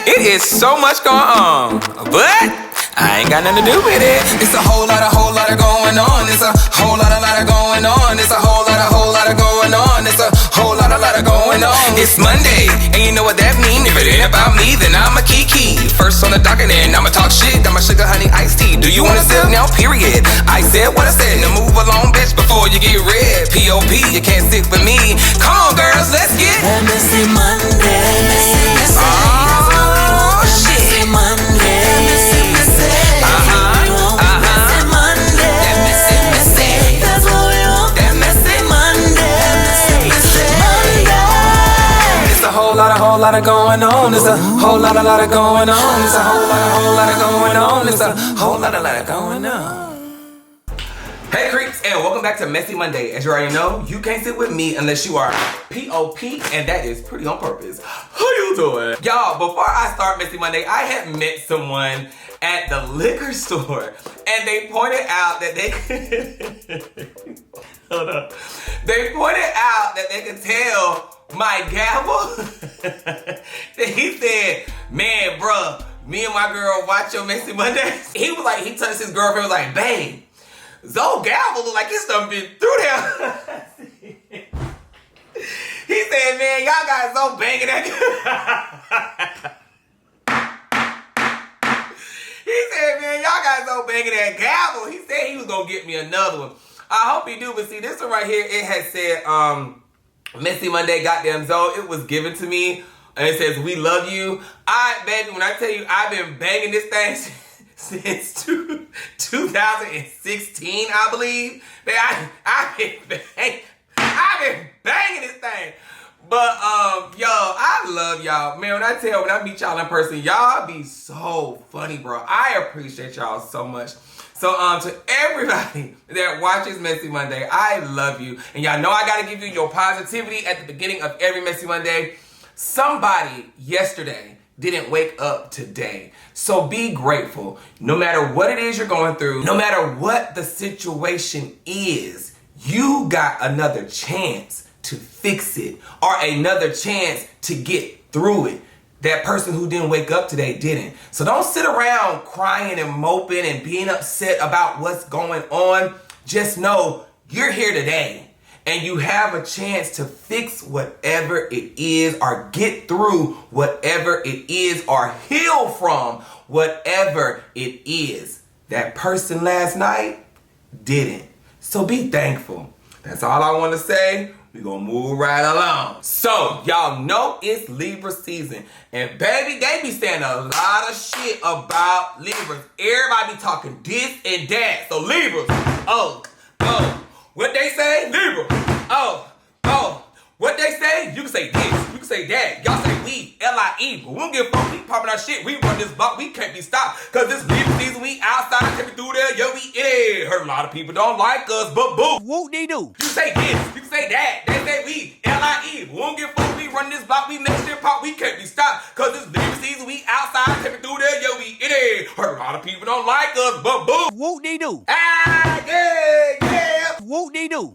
It is so much going on, but I ain't got nothing to do with it. It's a whole lot of going on. It's a whole lot of going on. It's a whole lot of going on. It's a whole lot of going on. It's Monday, and you know what that mean. If it ain't about me, then I'm a kiki. First on the docket, and I'ma talk shit. Got my sugar, honey, iced tea. Do you wanna sip now? Period. I said what I said. Now move along, bitch, before you get red. P.O.P. You can't stick with me. Come on, girls, let's get that messy Monday. Oh shit. Monday. Whole lot of going on. It's a whole lot of going on. It's a whole lot of going on. It's a whole lot of going on. Hey creeps, and welcome back to Messy Monday. As you already know, you can't sit with me unless you are P.O.P. and that is pretty on purpose. How you doing? Y'all, before I start Messy Monday, I had met someone at the liquor store and they pointed out that they hold up. They pointed out that they could tell my gavel. He said, man, bruh, me and my girl watch your Messy Mondays. He was like, he touched his girlfriend, was like, babe, Zoe gavel look like his done been through there. He said, man, y'all got Zoe banging that. He said, man, y'all got Zoe banging that gavel. He said he was gonna get me another one. I hope he do, but see, this one right here, it had said, Messy Monday, goddamn Zoe, it was given to me, and it says, we love you. Baby, when I tell you, I've been banging this thing since 2016, I believe. Man, I've been banging this thing. But, yo, I love y'all. Man, when I meet y'all in person, y'all be so funny, bro. I appreciate y'all so much. So, to everybody that watches Messy Monday, I love you. And y'all know I gotta give you your positivity at the beginning of every Messy Monday. Somebody yesterday didn't wake up today. So be grateful. No matter what it is you're going through, no matter what the situation is, you got another chance to fix it or another chance to get through it. That person who didn't wake up today didn't. So don't sit around crying and moping and being upset about what's going on. Just know you're here today and you have a chance to fix whatever it is or get through whatever it is or heal from whatever it is. That person last night didn't. So be thankful. That's all I want to say. We're gonna move right along. So, y'all know it's Libra season. And baby, they be saying a lot of shit about Libras. Everybody be talking this and that. So Libras, what they say? Libra, what they say? You can say this, you can say that. Y'all say we, L-I-E, but we don't give a fuck. We popping our shit. We run this block. We can't be stopped. Cause this Libra season, we outside, taking through there. Yo, we in. Heard a lot of people don't like us, but boo. Whoop-de-doo. You say this, you can say that. They say we, L-I-E. We don't give a fuck. We run this block. We make shit pop. We can't be stopped. Cause this Libra season, we outside, taking through there. Yo, we in. Heard a lot of people don't like us, but boo. Whoop-de-doo. Ah, yeah. Whoop-de-doo.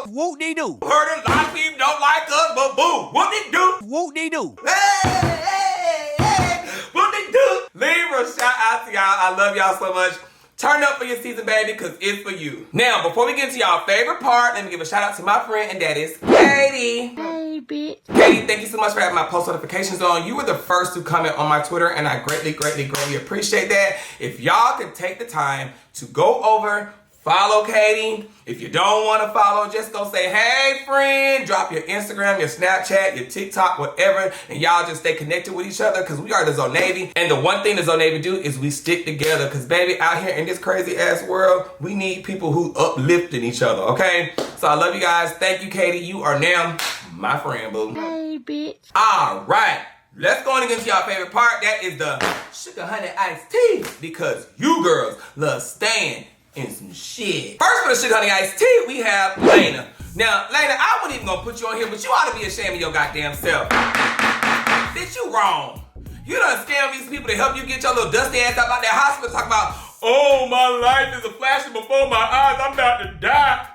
Whoop-de-doo. Heard a lot of people don't like us, but boo. What they do? Whoop-de-doo. Hey. What they do? Libra, shout out to y'all. I love y'all so much. Turn up for your season, baby, because it's for you. Now, before we get into y'all favorite part, let me give a shout out to my friend, and that is Katie. Hey, bitch. Katie, thank you so much for having my post notifications on. You were the first to comment on my Twitter, and I greatly appreciate that. If y'all could take the time to go over, follow Katie. If you don't want to follow, just go say, hey, friend. Drop your Instagram, your Snapchat, your TikTok, whatever. And y'all just stay connected with each other because we are the Zoe Navy. And the one thing the Zoe Navy do is we stick together because, baby, out here in this crazy-ass world, we need people who uplifting each other, okay? So I love you guys. Thank you, Katie. You are now my friend, boo. Hey, bitch. All right. Let's go on and get to y'all favorite part. That is the sugar honey iced tea because you girls love staying in some shit. First for the sugar honey iced tea, we have Lena. Now, Lena, I wasn't even gonna put you on here, but you ought to be ashamed of your goddamn self. Bitch, you wrong. You done scam these people to help you get your little dusty ass out of that hospital talking about, oh, my life is a flashing before my eyes, I'm about to die.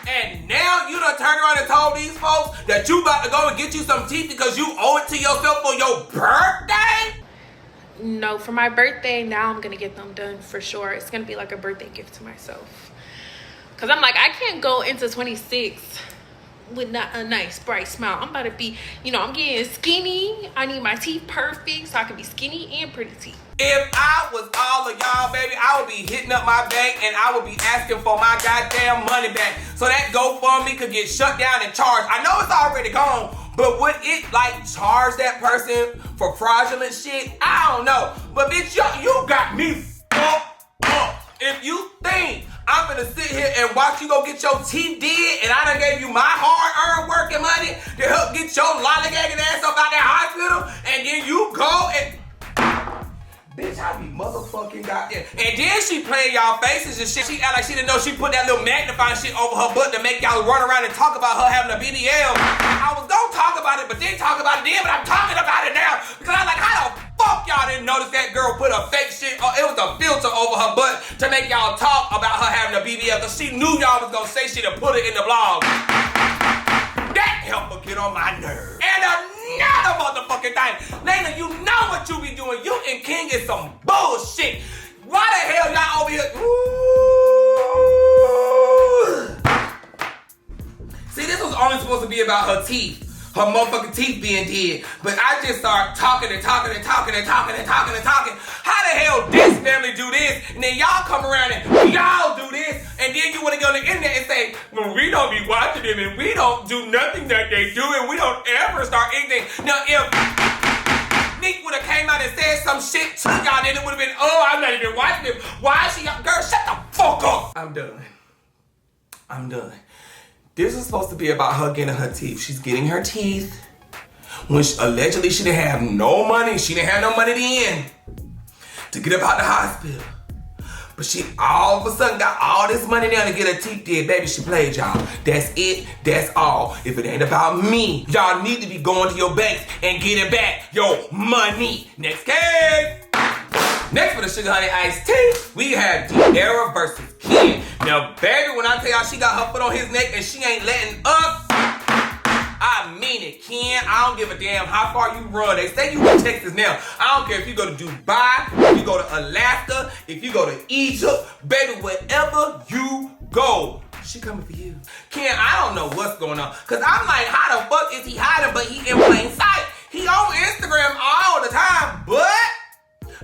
And now you done turned around and told these folks that you about to go and get you some teeth because you owe it to yourself for your birthday? No, for my birthday, now I'm gonna get them done for sure. It's gonna be like a birthday gift to myself. Cause I'm like, I can't go into 26 with not a nice bright smile. I'm about to be, you know, I'm getting skinny. I need my teeth perfect so I can be skinny and pretty teeth. If I was all of y'all, baby, I would be hitting up my bank and I would be asking for my goddamn money back so that GoFundMe could get shut down and charged. I know it's already gone, but would it like charge that person for fraudulent shit? I don't know. But bitch, you got me fucked up. If you think I'm gonna sit here and watch you go get your teeth did and I done gave you my hard-earned working money to help get your lollygagging ass up out that hospital and then you go and... Bitch, I be motherfucking goddamn. And then she playing y'all faces and shit. She act like she didn't know she put that little magnifying shit over her butt to make y'all run around and talk about her having a BBL. I was gonna talk about it, but didn't talk about it then, but I'm talking about it now. Because I was like, how the fuck y'all didn't notice that girl put a fake shit, it was a filter over her butt to make y'all talk about her having a BBL because she knew y'all was gonna say shit and put it in the blog. That helped her get on my nerves. And another motherfucking thing. Layla, you know what you be doing. You and King is some bullshit. Why the hell y'all over here? Ooh. See, this was only supposed to be about her teeth. Her motherfucking teeth being dead. But I just start talking and talking and talking and talking and talking and talking. How the hell this family do this? And then y'all come around and y'all do this. And then you want to go on the internet and say, well, we don't be watching them and we don't do nothing that they do and we don't ever start anything. Now, if Nick would have came out and said some shit to y'all, then it would have been, oh, I'm not even watching them. Why is she, girl, shut the fuck up. I'm done. This is supposed to be about her getting her teeth. She's getting her teeth when allegedly she didn't have no money. She didn't have no money then to get up out the hospital. But she all of a sudden got all this money now to get her teeth did. Baby, she played y'all. That's it. That's all. If it ain't about me, y'all need to be going to your banks and getting back your money. Next case. Next for the Sugar Honey Iced Tea, we have Drama versus Ken. Now, baby, when I tell y'all she got her foot on his neck and she ain't letting up, I mean it, Ken. I don't give a damn how far you run. They say you in Texas now. I don't care if you go to Dubai, if you go to Alaska, if you go to Egypt, baby, wherever you go, she coming for you. Ken, I don't know what's going on. Because I'm like, how the fuck is he hiding, but he in plain sight? He on Instagram all the time, but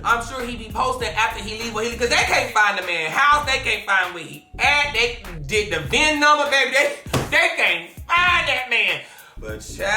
I'm sure he be posting after he leave where he leave, because they can't find the man house, they can't find where he at, they did the VIN number, baby, they can't find that man. But child,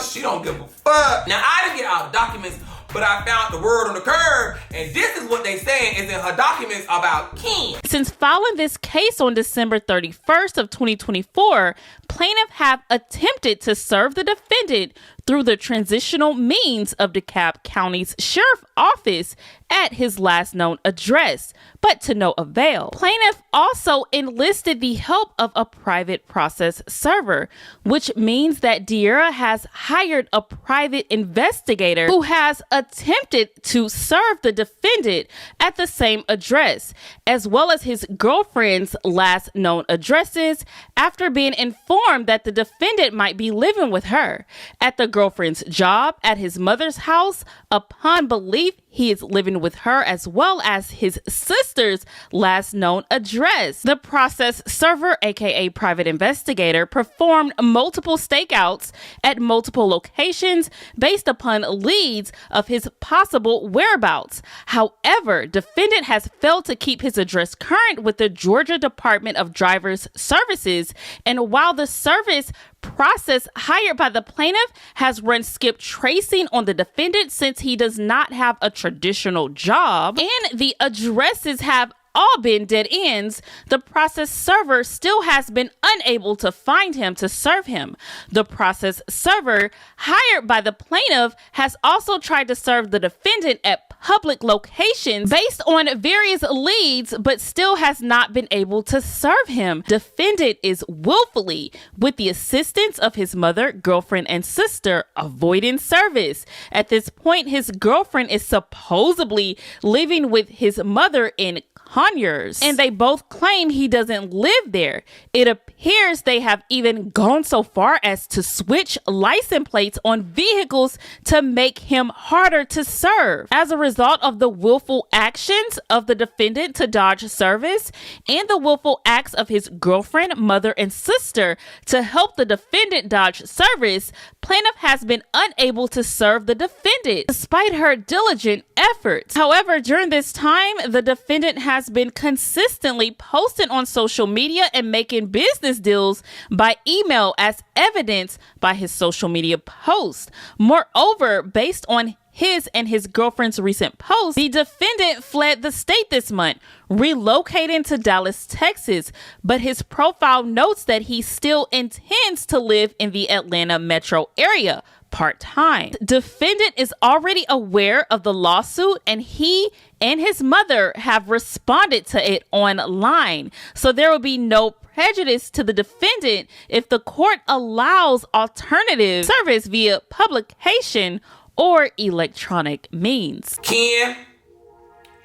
she don't give a fuck. Now, I didn't get all the documents, but I found the word on the curb, and this is what they saying is in her documents about Ken. Since filing this case on December 31st of 2024, plaintiff have attempted to serve the defendant through the transitional means of DeKalb County's sheriff office at his last known address, but to no avail. Plaintiff also enlisted the help of a private process server, which means that Drama has hired a private investigator who has attempted to serve the defendant at the same address, as well as his girlfriend's last known addresses, after being informed that the defendant might be living with her, at the girlfriend's job, at his mother's house, upon belief he is living with her, as well as his sister's last known address. The process server, aka private investigator, performed multiple stakeouts at multiple locations based upon leads of his possible whereabouts. However, defendant has failed to keep his address current with the Georgia Department of Drivers Services, and while the service process hired by the plaintiff has run skip tracing on the defendant since he does not have a traditional job and the addresses have all been dead ends, the process server still has been unable to find him to serve him. The process server hired by the plaintiff has also tried to serve the defendant at public locations based on various leads, but still has not been able to serve him. Defendant is willfully, with the assistance of his mother, girlfriend, and sister, avoiding service. At this point, his girlfriend is supposedly living with his mother in Conyers, and they both claim he doesn't live there. It appears they have even gone so far as to switch license plates on vehicles to make him harder to serve. As a result of the willful actions of the defendant to dodge service and the willful acts of his girlfriend, mother, and sister to help the defendant dodge service, plaintiff has been unable to serve the defendant despite her diligent efforts. However, during this time, the defendant has been consistently posting on social media and making business deals by email, as evidenced by his social media posts. Moreover, based on his and his girlfriend's recent posts, the defendant fled the state this month, relocating to Dallas, Texas, but his profile notes that he still intends to live in the Atlanta metro area part-time. Defendant is already aware of the lawsuit, and he and his mother have responded to it online, so there will be no prejudice to the defendant if the court allows alternative service via publication or electronic means. Ken,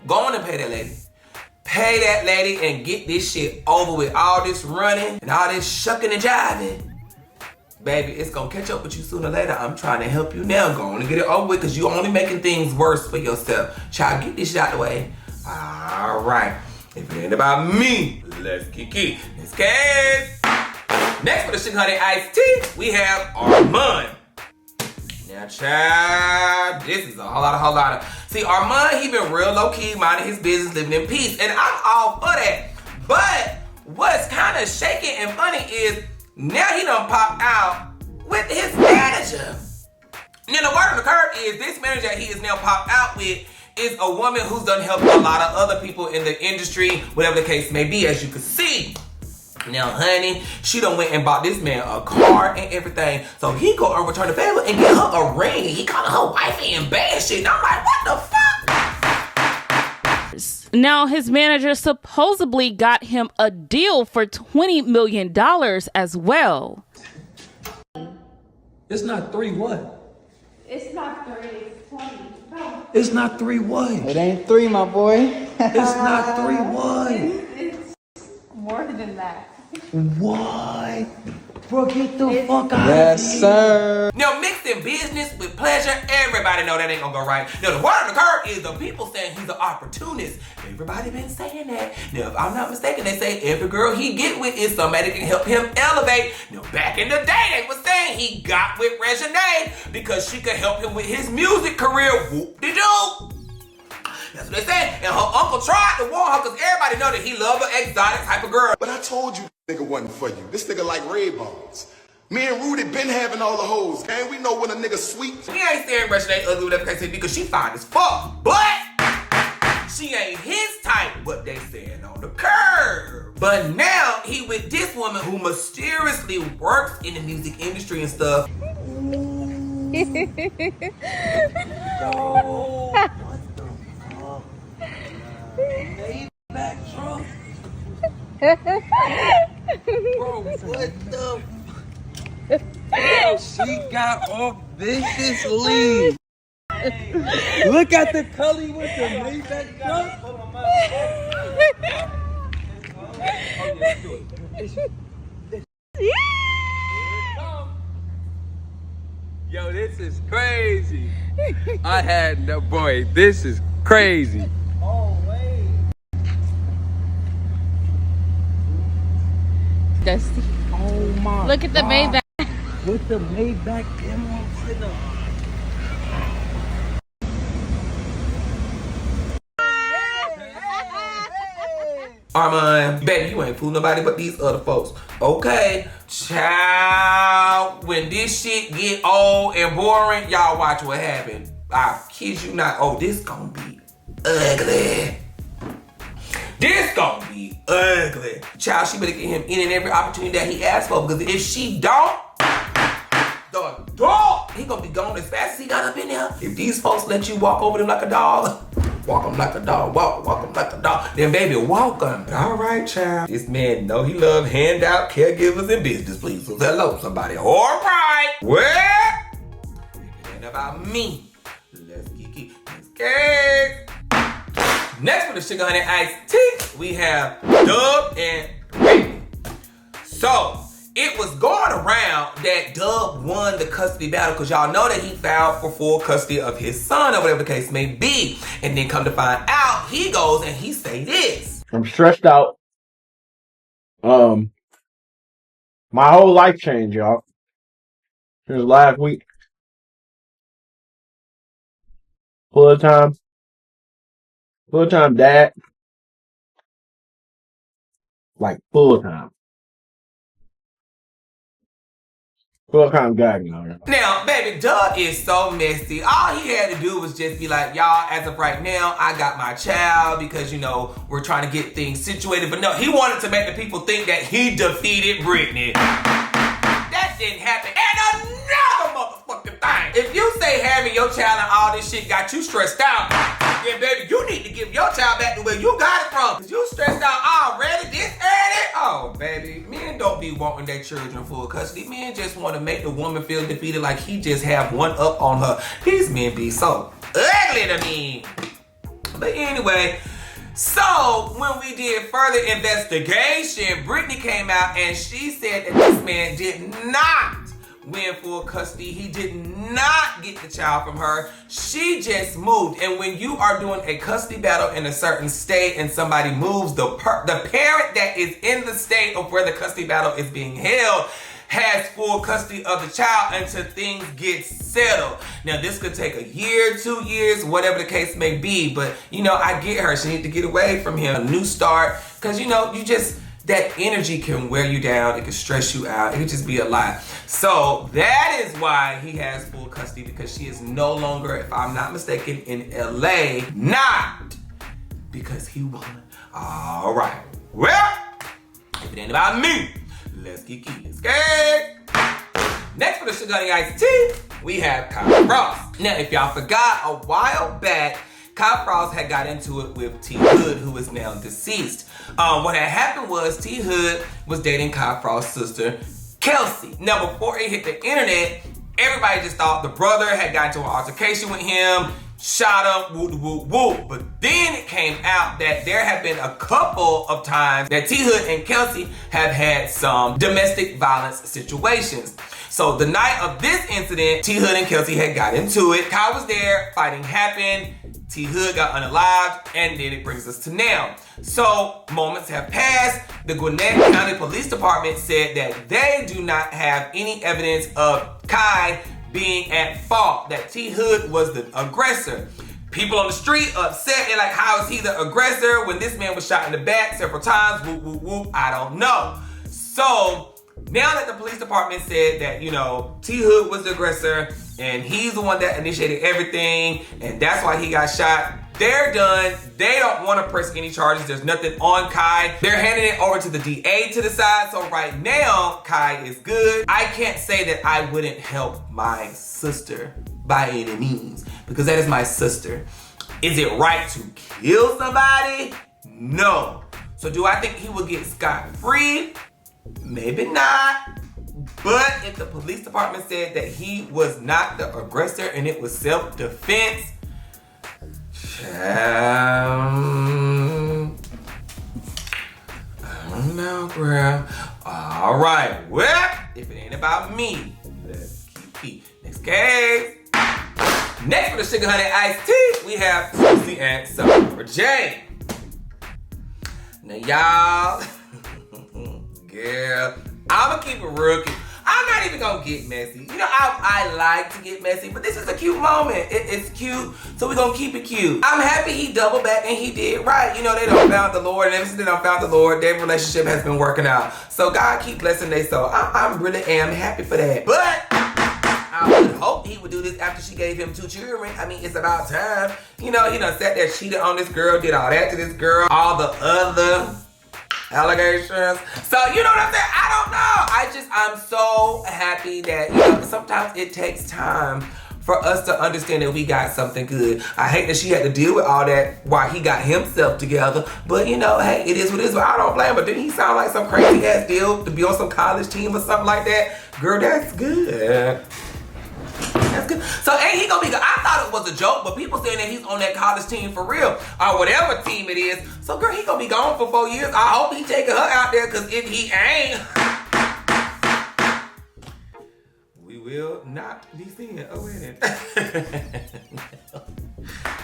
go on and pay that lady. Pay that lady and get this shit over with. All this running and all this shucking and jiving. Baby, it's gonna catch up with you sooner or later. I'm trying to help you now. Go on and get it over with, because you only making things worse for yourself. Child, get this shit out the way. All right. If it ain't about me, let's kick it. This case. Next for the Sugar Honey Iced Tea, we have Armand. Now, child, this is a whole lot of. See, Armand, he been real low-key, minding his business, living in peace. And I'm all for that. But what's kind of shaky and funny is now he done popped out with his manager. Now, the word on the curb is this manager he is now popped out with is a woman who's done helped a lot of other people in the industry, whatever the case may be, as you can see. Now, honey, she done went and bought this man a car and everything. So he go and return the favor and get her a ring. And he calling her wifey and bad shit. And I'm like, what the fuck? Now, his manager supposedly got him a deal for $20 million as well. It's not 3 what? It's not 30, it's 20. No. It's not 3 what? It ain't 3, my boy. It's not 3 what? It's more than that. What? Bro, get the fuck out Yes, of here. sir. Now, mixing business with pleasure, everybody know that ain't gonna go right. Now, the word on the curb is the people saying he's an opportunist. Everybody been saying that. Now, if I'm not mistaken, they say every girl he get with is somebody that can help him elevate. Now, back in the day, they was saying he got with Reginae because she could help him with his music career. Whoop-de-doo. That's what they said. And her uncle tried to warn her because everybody know that he love an exotic type of girl. But I told you nigga wasn't for you. This nigga like red bones. Me and Rudy been having all the hoes, man. We know when a nigga sweet. He ain't saying Reginae ugly, whatever the case may be, because she fine as fuck. But she ain't his type, what they saying on the curb. But now he with this woman who mysteriously works in the music industry and stuff. Back truck. Bro, what the? She got off viciously. Look at the color with the Maybach truck. Yo, this is crazy. I had no boy. This is crazy. Dusty. Oh my. Look at the Maybach. With the Maybach demo sitting up. Armand, baby, you ain't fool nobody but these other folks. Okay, child, when this shit get old and boring, y'all watch what happen. I kid you not. Oh, this gonna be ugly. This gonna be ugly. Child, she better get him in and every opportunity that he asks for, because if she don't, the dog, he gonna be gone as fast as he got up in there. If these folks let you walk over them like a dog, walk them like a dog, walk them like a dog, then baby, walk them. All right, child. This man know he love handout caregivers and business, please. So hello, somebody. All right. Well, it ain't about me. Let's get it. Let's get it. Next for the Sugar Honey Iced Tea, we have Dub and Brittany. So, it was going around that Dub won the custody battle because y'all know that he filed for full custody of his son or whatever the case may be. And then come to find out, he goes and he say this. I'm stressed out. My whole life changed, y'all. Since last week. Full time dad. Like full time guy, you know. Now, baby, Doug is so messy. All he had to do was just be like, y'all, as of right now, I got my child because, you know, we're trying to get things situated. But no, he wanted to make the people think that he defeated Brittany. That didn't happen. And another motherfucking thing. If you say having your child and all this shit got you stressed out, then baby, you need to give your child back to where you got it from. Cause you stressed out already this early. Oh, baby, men don't be wanting their children full custody. Men just want to make the woman feel defeated like he just have one up on her. These men be so ugly to me. But anyway, so when we did further investigation, Brittany came out and she said that this man did not win full custody. He did not get the child from her. She just moved. And when you are doing a custody battle in a certain state and somebody moves, the parent that is in the state of where the custody battle is being held has full custody of the child until things get settled. Now, this could take a year, 2 years, whatever the case may be. But, you know, I get her. She needs to get away from him. A new start. Because, you know, that energy can wear you down. It can stress you out. It could just be a lot. So that is why he has full custody, because she is no longer, if I'm not mistaken, in LA. Not because he won. All right. Well, if it ain't about me, let's get scared. Next for the Sugar Honey Iced Tea, we have Kyle Frost. Now, if y'all forgot, a while back, Kyle Frost had got into it with T Hood, who is now deceased. What had happened was T Hood was dating Kyle Frost's sister, Kelsey. Now, before it hit the internet, everybody just thought the brother had got into an altercation with him, shot him, whoop, whoop, whoop. But then it came out that there have been a couple of times that T Hood and Kelsey have had some domestic violence situations. So the night of this incident, T Hood and Kelsey had got into it. Kyle was there, fighting happened. T Hood got unalived, and then it brings us to now. So moments have passed. The Gwinnett County Police Department said that they do not have any evidence of Kai being at fault, that T Hood was the aggressor. People on the street upset. They're like, how is he the aggressor when this man was shot in the back several times? Whoop, whoop, whoop. I don't know. So now that the police department said that, you know, T Hood was the aggressor and he's the one that initiated everything and that's why he got shot, they're done. They don't want to press any charges. There's nothing on Kai. They're handing it over to the DA to decide. So right now, Kai is good. I can't say that I wouldn't help my sister by any means, because that is my sister. Is it right to kill somebody? No. So do I think he will get scot-free? Maybe not. But if the police department said that he was not the aggressor and it was self-defense, I don't know, girl. All right, well, if it ain't about me, let's keep. Next case. Next for the Sugar Honey Iced Tea, we have Susie and Summer J. Now, y'all, girl, I'ma keep it real cute. I'm not even gonna get messy. You know, I like to get messy, but this is a cute moment. It's cute, so we're gonna keep it cute. I'm happy he doubled back and he did right. You know, they done found the Lord, and ever since they done found the Lord, their relationship has been working out. So God keep blessing they soul. I really am happy for that. But I would hope he would do this after she gave him 2 children. I mean, it's about time. You know, he done sat there, cheated on this girl, did all that to this girl, all the other allegations. So, you know what I'm saying? I don't know. I'm so happy that, you know, sometimes it takes time for us to understand that we got something good. I hate that she had to deal with all that while he got himself together. But, you know, hey, it is what it is. But I don't blame him. But didn't he sound like some crazy ass deal to be on some college team or something like that? Girl, that's good. That's That's good. So ain't he gonna be good? I thought it was a joke, but people saying that he's on that college team for real, or whatever team it is. So girl, he gonna be gone for 4 years. I hope he taking her out there, because if he ain't, we will not be seeing a wedding.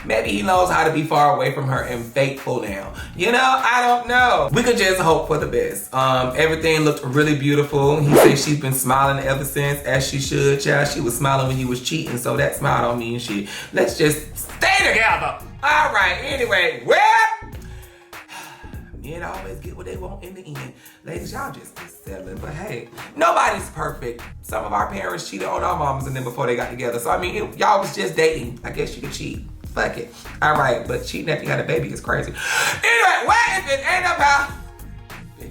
Maybe he knows how to be far away from her and faithful now. You know, I don't know. We could just hope for the best. Everything looked really beautiful. He said she's been smiling ever since, as she should, child. She was smiling when he was cheating, so that smile don't mean shit. Let's just stay together. All right, anyway, well, men always get what they want in the end. Ladies, y'all just be settling, but hey, nobody's perfect. Some of our parents cheated on our mamas and then before they got together. So I mean, y'all was just dating. I guess you could cheat. Fuck it. All right, but cheating after you got a baby is crazy. Anyway, well, if it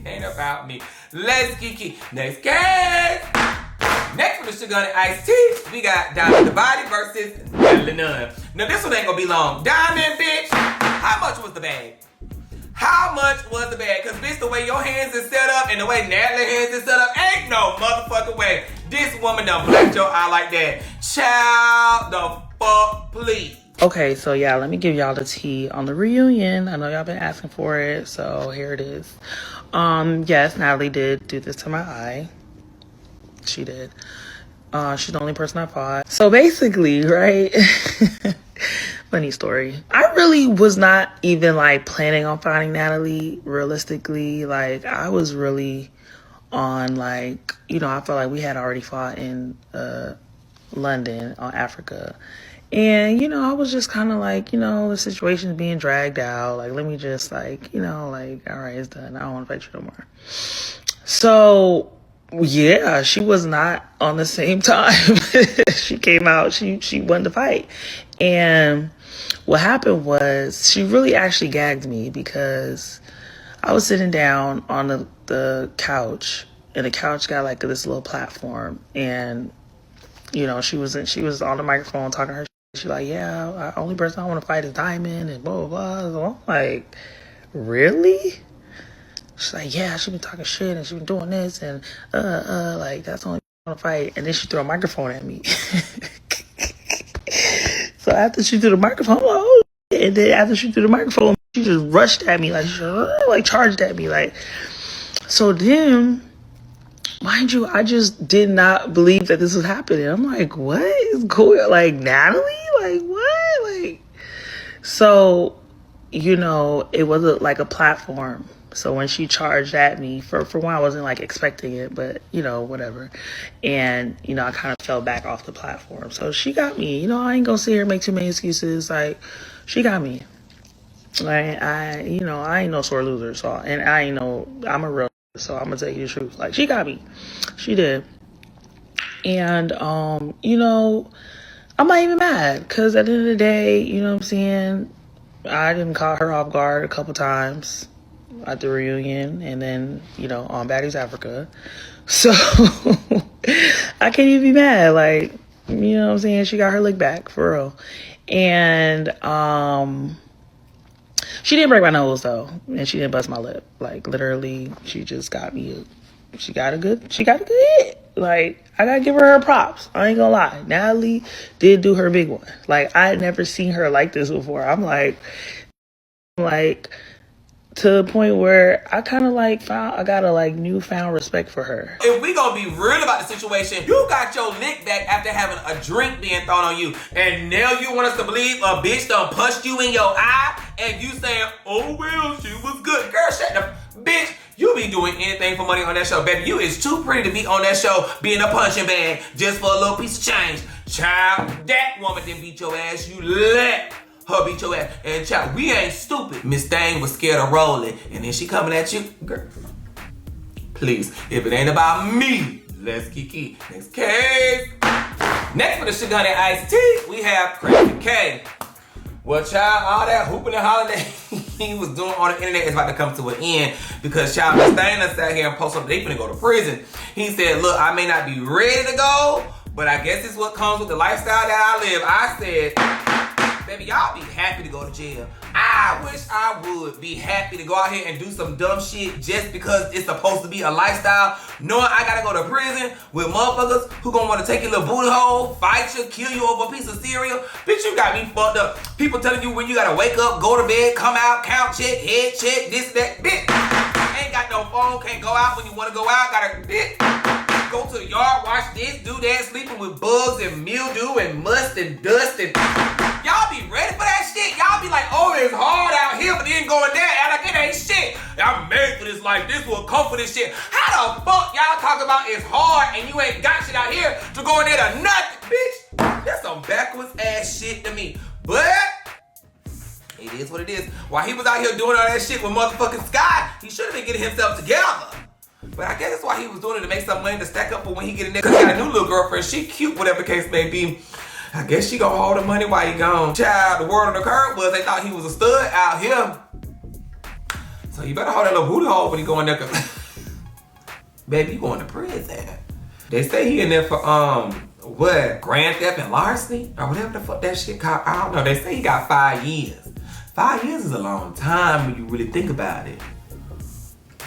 ain't about me, let's kiki. Next case. Next for the Sugar Honey Iced Tea, we got Diamond the Body versus Natalie Nunn. Now this one ain't gonna be long. Diamond, bitch, how much was the bag? How much was the bag? Cause bitch, the way your hands is set up and the way Natalie's hands is set up, ain't no motherfucking way this woman done blacked your eye like that. Child, the fuck, please. Okay, so yeah, let me give y'all the tea on the reunion. I know y'all been asking for it, so here it is. Yes, Natalie did do this to my eye. She did. She's the only person I fought. So basically, right? Funny story. I really was not even like planning on fighting Natalie realistically. Like I was really on like, you know, I felt like we had already fought in London on Africa. And, you know, I was just kind of like, you know, the situation's being dragged out. Like, let me just like, you know, like, all right, it's done. I don't want to fight you no more. So, yeah, she was not on the same time. She came out, she wanted to fight. And what happened was she really actually gagged me because I was sitting down on the couch, and the couch got like this little platform, and you know, she was on the microphone talking her. She's like, yeah, only person I want to fight is Diamond, and blah, blah, blah. So I'm like, really? She's like, yeah, she been talking shit, and she been doing this, and, like, that's the only person I want to fight. And then she threw a microphone at me. So after she threw the microphone, oh, and then after she threw the microphone, she just rushed at me, like, charged at me, like. So then, mind you, I just did not believe that this was happening. I'm like, what is going on? Like, Natalie? Like, what? Like, so, you know, it was like a platform. So when she charged at me, for one, I wasn't like expecting it, but, you know, whatever. And, you know, I kind of fell back off the platform. So she got me. You know, I ain't gonna sit here and make too many excuses. Like, she got me. Like, I ain't no sore loser. So, and I'm a real. So I'm gonna tell you the truth. Like, she got me. She did. And, you know, I'm not even mad. Because at the end of the day, you know what I'm saying? I didn't caught her off guard a couple times at the reunion. And then, you know, on Baddies Africa. So, I can't even be mad. Like, you know what I'm saying? She got her lick back, for real. And, she didn't break my nose though, and she didn't bust my lip. Like, literally, she just got me. She got a good hit. Like, I gotta give her props. I ain't gonna lie. Natalie did do her big one. Like, I had never seen her like this before. I'm like to the point where I kind of like I got a like newfound respect for her. If we gonna be real about the situation, you got your lick back after having a drink being thrown on you, and now you want us to believe a bitch done punched you in your eye, and you saying, oh well, she was good. Girl, shut the bitch. You be doing anything for money on that show, baby. You is too pretty to be on that show being a punching bag just for a little piece of change. Child, that woman didn't beat your ass. You let her beat your ass. And child, we ain't stupid. Miss Thang was scared of rolling, and then she coming at you. Girl, please, if it ain't about me, let's kiki. Next case. Next for the Sugar Honey Iced Tea, we have Crazy K. Well, child, all that hooping and hollering that he was doing on the internet is about to come to an end, because child, Miss Thang done sat here and posted up they finna go to prison. He said, look, I may not be ready to go, but I guess it's what comes with the lifestyle that I live. I said, Baby, y'all be happy to go to jail. I wish I would be happy to go out here and do some dumb shit just because it's supposed to be a lifestyle, knowing I gotta go to prison with motherfuckers who gonna wanna take your little booty hole, fight you, kill you over a piece of cereal. Bitch, you got me fucked up. People telling you when you gotta wake up, go to bed, come out, count check, head check, this, that, bitch. Ain't got no phone, can't go out when you wanna go out, gotta, bitch. Go to the yard, watch this, do that, sleeping with bugs and mildew and must and dust and... Y'all be ready for that shit? Y'all be like, oh, it's hard out here, but then going there, and like it ain't shit. I'm made for this life, this will come for this shit. How the fuck y'all talk about it's hard and you ain't got shit out here to go in there to nothing, bitch? That's some backwards ass shit to me. But it is what it is. While he was out here doing all that shit with motherfucking Sky, he should have been getting himself together. But I guess that's why he was doing it, to make some money to stack up for when he get in there. Cause he got a new little girlfriend. She cute, whatever the case may be. I guess she gonna hold the money while he gone. Child, the word on the curb was they thought he was a stud out here. So you better hold that little booty hole when he go in there. Cause baby, you going to prison. They say he in there for what? Grand theft and larceny? Or whatever the fuck that shit called. I don't know. They say he got 5 years. 5 years is a long time when you really think about it.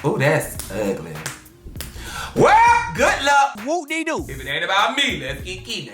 Oh, that's ugly. Well, good luck. Whoop-de-doo. If it ain't about me, let's get key.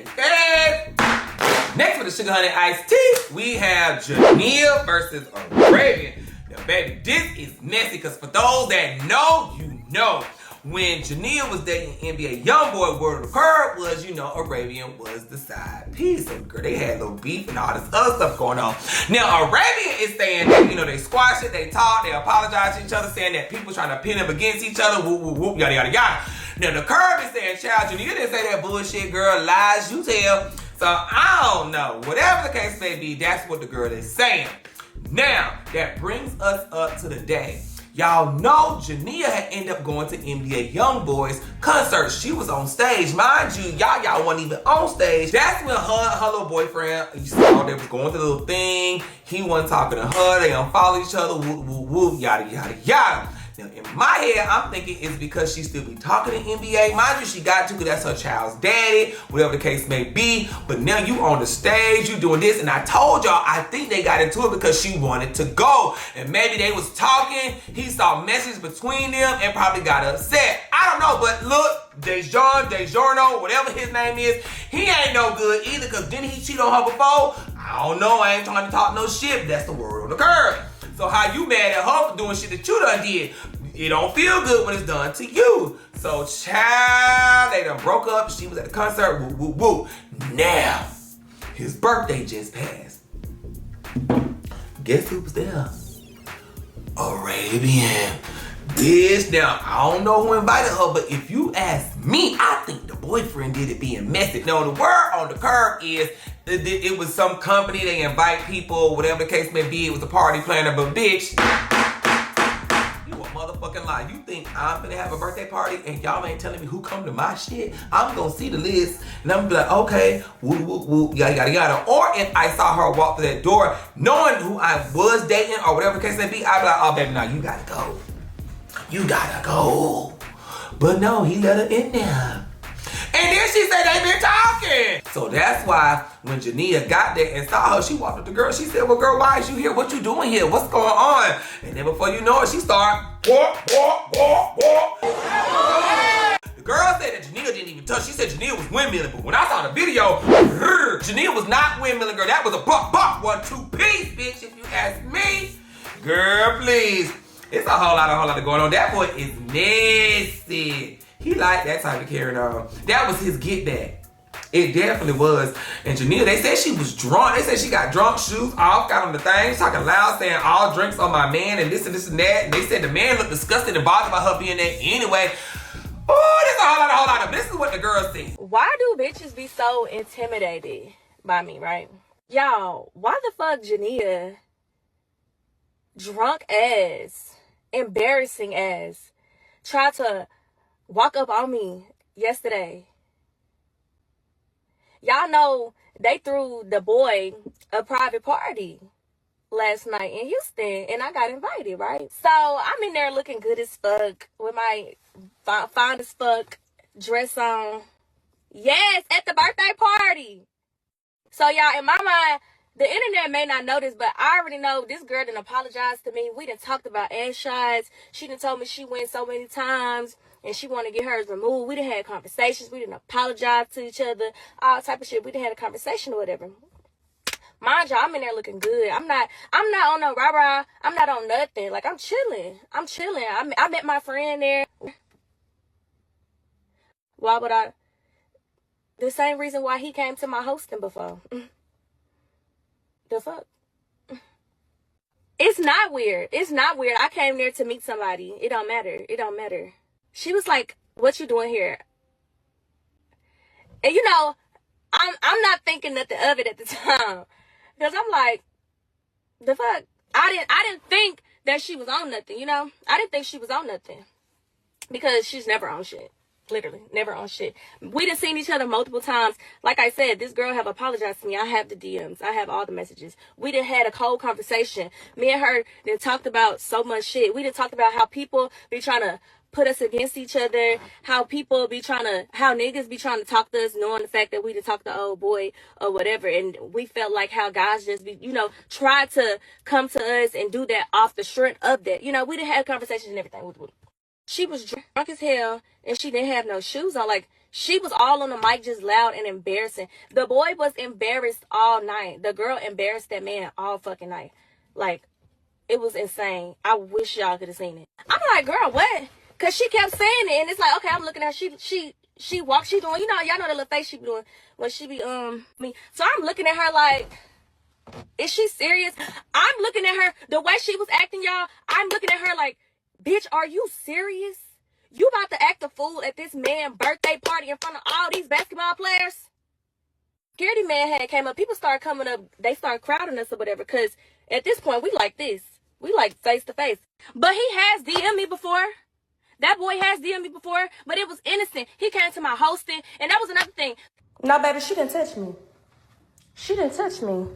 Next with the Sugar Honey Iced Tea, we have Jania versus Arabian. Now, baby, this is messy because for those that know, you know. When Jania was dating NBA Youngboy, word of the curb was, you know, Arabian was the side piece. So, girl, they had a little beef and all this other stuff going on. Now, Arabian is saying that, you know, they squash it, they talk, they apologize to each other, saying that people trying to pin them against each other, whoop, whoop, whoop, yada, yada, yada. Now, the curb is saying, child, Jania didn't say that bullshit, girl, lies you tell. So, I don't know. Whatever the case may be, that's what the girl is saying. Now, that brings us up to the day. Y'all know Jania had ended up going to NBA Youngboy's concert. She was on stage. Mind you, y'all wasn't even on stage. That's when her little boyfriend, you saw they was going through the little thing. He wasn't talking to her. They unfollowed each other. Whoop, whoop, whoop, yada, yada, yada. Now, in my head, I'm thinking it's because she still be talking to NBA. Mind you, she got to because that's her child's daddy, whatever the case may be. But now you on the stage, you doing this. And I told y'all, I think they got into it because she wanted to go. And maybe they was talking. He saw a message between them and probably got upset. I don't know, but look, DeJorno, whatever his name is, he ain't no good either because didn't he cheat on her before? I don't know. I ain't trying to talk no shit. That's the word on the curb. So how you mad at her for doing shit that you done did? It don't feel good when it's done to you. So child, they done broke up. She was at the concert. Woo, woo, woo. Now, his birthday just passed. Guess who was there? Arabian. Bitch, now, I don't know who invited her, but if you ask me, I think the boyfriend did it being messy. Now, the word on the curb is it was some company, they invite people, whatever the case may be, it was a party planner, but bitch, you a motherfucking lie. You think I'm gonna have a birthday party and y'all ain't telling me who come to my shit? I'm gonna see the list and I'm gonna be like, okay, woo, woo, woo, yada, yada, yada. Or if I saw her walk through that door, knowing who I was dating or whatever the case may be, I'd be like, oh, baby, now you gotta go. You gotta go. But no, he let her in there. And then she said they been talking. So that's why when Jania got there and saw her, she walked up to the girl. She said, well, girl, why is you here? What you doing here? What's going on? And then before you know it, she started, walk. The girl said that Jania didn't even touch. She said Jania was windmilling. But when I saw the video, Jania was not windmilling, girl. That was a buck, 1-2 piece, bitch, if you ask me. Girl, please. It's a whole lot going on. That boy is messy. He liked that type of carrying on. That was his get back. It definitely was. And Jania, they said she was drunk. They said she got drunk, shoes off, got on the thing, talking loud, saying all drinks on my man and this and this and that. And they said the man looked disgusted and bothered by her being there anyway. Oh, there's a whole lot of. This is what the girl said. Why do bitches be so intimidated by me, right? Y'all, why the fuck Jania, drunk ass, embarrassing ass, tried to walk up on me yesterday? Y'all know they threw the boy a private party last night in Houston and I got invited, right? So I'm in there looking good as fuck with my fine as fuck dress on. Yes, at the birthday party. So y'all, in my mind, The internet may not know this, but I already know this girl didn't apologize to me. We done talked about ass shots. She done told me she went so many times and she want to get hers removed. We done had conversations. We didn't apologize to each other. All type of shit. We done had a conversation or whatever. Mind you, I'm in there looking good. I'm not on no rah-rah. I'm not on nothing. Like, I'm chilling. I met my friend there. Why would I? The same reason why he came to my hosting before. The fuck? It's not weird. It's not weird. I came there to meet somebody. It don't matter. It don't matter. She was like, what you doing here? And you know, I'm not thinking nothing of it at the time. Because I'm like, the fuck? I didn't think that she was on nothing, you know? I didn't think she was on nothing. Because she's never on shit. Literally, never on shit. We done seen each other multiple times. Like I said, this girl have apologized to me. I have the DMs. I have all the messages. We done had a cold conversation. Me and her done talked about so much shit. We done talked about how people be trying to put us against each other. How people be trying to, how niggas be trying to talk to us knowing the fact that we done talked to old boy or whatever. And we felt like how guys just be, you know, try to come to us and do that off the strength of that. You know, we done had conversations and everything. She was drunk as hell, and she didn't have no shoes on. Like, she was all on the mic, just loud and embarrassing. The boy was embarrassed all night. The girl embarrassed that man all fucking night. Like, it was insane. I wish y'all could have seen it. I'm like, girl, what? Because she kept saying it, and it's like, okay, I'm looking at her. She walks, she doing, you know, y'all know the little face she be doing when she be, me. So I'm looking at her like, is she serious? I'm looking at her, the way she was acting, y'all, I'm looking at her like, bitch, are you serious? You about to act a fool at this man's birthday party in front of all these basketball players? Security man had came up. People started coming up. They started crowding us or whatever. Because at this point, we like this. We like face to face. But he has DM'd me before. That boy has DM'd me before. But it was innocent. He came to my hosting. And that was another thing. No, baby, she didn't touch me. She didn't touch me.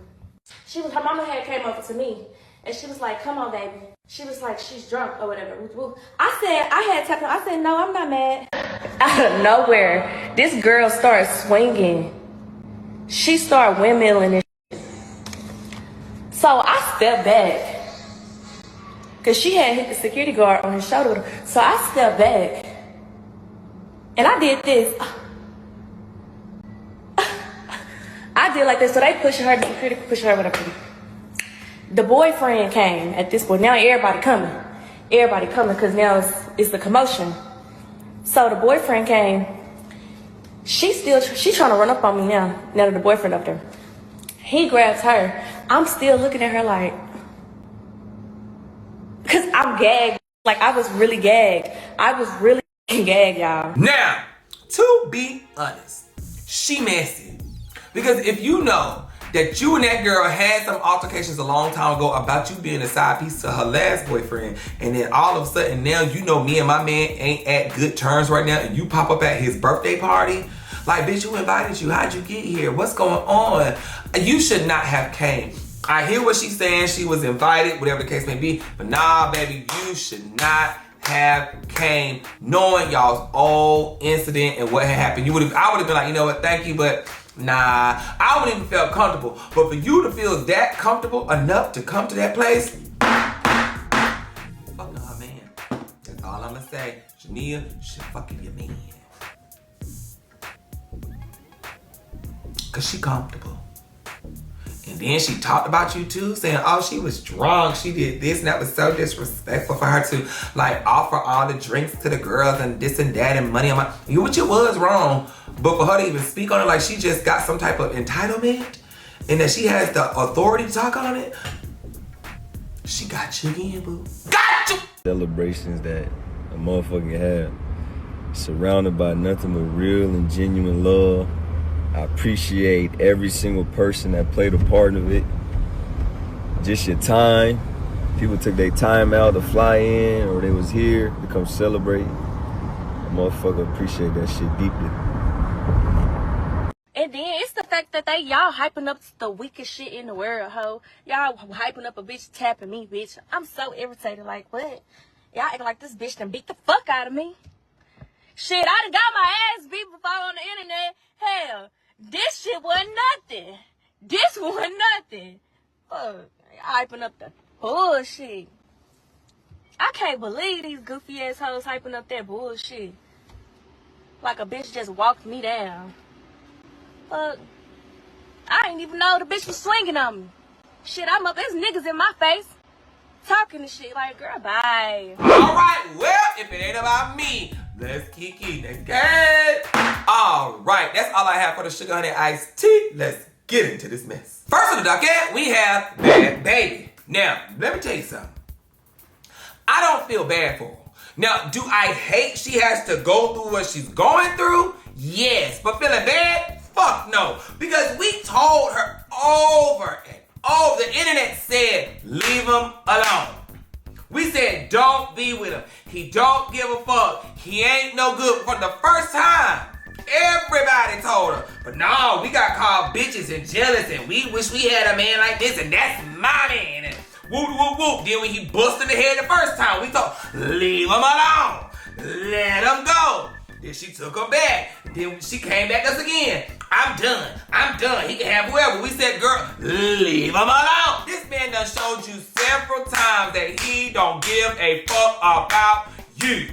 Her mama had came over to me. And she was like, come on, baby. She was like, she's drunk or whatever. I said, no, I'm not mad. Out of nowhere, this girl started swinging. She started windmilling and shit. So I stepped back. Because she had hit the security guard on her shoulder. So I stepped back. And I did this. I did like this. So they pushing her, the security pushing her, whatever. The boyfriend came at this point. Now everybody coming. Everybody coming because now it's the commotion. So the boyfriend came. She's trying to run up on me now. Now that the boyfriend up there. He grabs her. I'm still looking at her like, because I'm gagged. Like, I was really gagged. I was really gagged, y'all. Now, to be honest, she messy. Because if you know that you and that girl had some altercations a long time ago about you being a side piece to her last boyfriend, and then all of a sudden now you know me and my man ain't at good terms right now, and you pop up at his birthday party, like, bitch, who invited you? How'd you get here? What's going on? You should not have came. I hear what she's saying. She was invited, whatever the case may be, but nah, baby, you should not have came knowing y'all's old incident and what had happened. I would have been like, you know what, thank you, but nah, I wouldn't even feel comfortable. But for you to feel that comfortable enough to come to that place, fuck no, her man. That's all I'm gonna say. Jania should fucking your man. Cause she comfortable. And then she talked about you too, saying, oh, she was drunk, she did this, and that was so disrespectful for her to like offer all the drinks to the girls and this and that and money on my, which it was wrong. But for her to even speak on it like she just got some type of entitlement and that she has the authority to talk on it, she got you again, boo. Got you! Celebrations that a motherfucker had, surrounded by nothing but real and genuine love. I appreciate every single person that played a part of it. Just your time. People took their time out to fly in or they was here to come celebrate. A motherfucker appreciate that shit deeply. And then it's the fact that y'all hyping up the weakest shit in the world, ho. Y'all hyping up a bitch tapping me, bitch. I'm so irritated. Like, what? Y'all acting like this bitch done beat the fuck out of me. Shit, I done got my ass beat before on the internet. Hell, this shit wasn't nothing. This wasn't nothing. Fuck, hyping up the bullshit. I can't believe these goofy ass hoes hyping up that bullshit. Like a bitch just walked me down. Fuck. I ain't even know the bitch was swinging on me. Shit, I'm up. There's niggas in my face talking and shit. Like, girl, bye. All right, well, if it ain't about me, let's kiki. Next game. All right, that's all I have for the sugar honey iced tea. Let's get into this mess. First on the docket, we have Bad Baby. Now, let me tell you something. I don't feel bad for her. Now, do I hate she has to go through what she's going through? Yes. But feeling bad? Fuck no. Because we told her over and over. The internet said, leave him alone. We said, don't be with him. He don't give a fuck. He ain't no good. For the first time, everybody told her. But no, we got called bitches and jealous and we wish we had a man like this and that's my man. And whoop, whoop, whoop. Then when he busted the head the first time, we told, leave him alone. Let him go. Then she took her back. Then she came back us again. I'm done. I'm done. He can have whoever. We said, girl, leave him alone. This man done showed you several times that he don't give a fuck about you.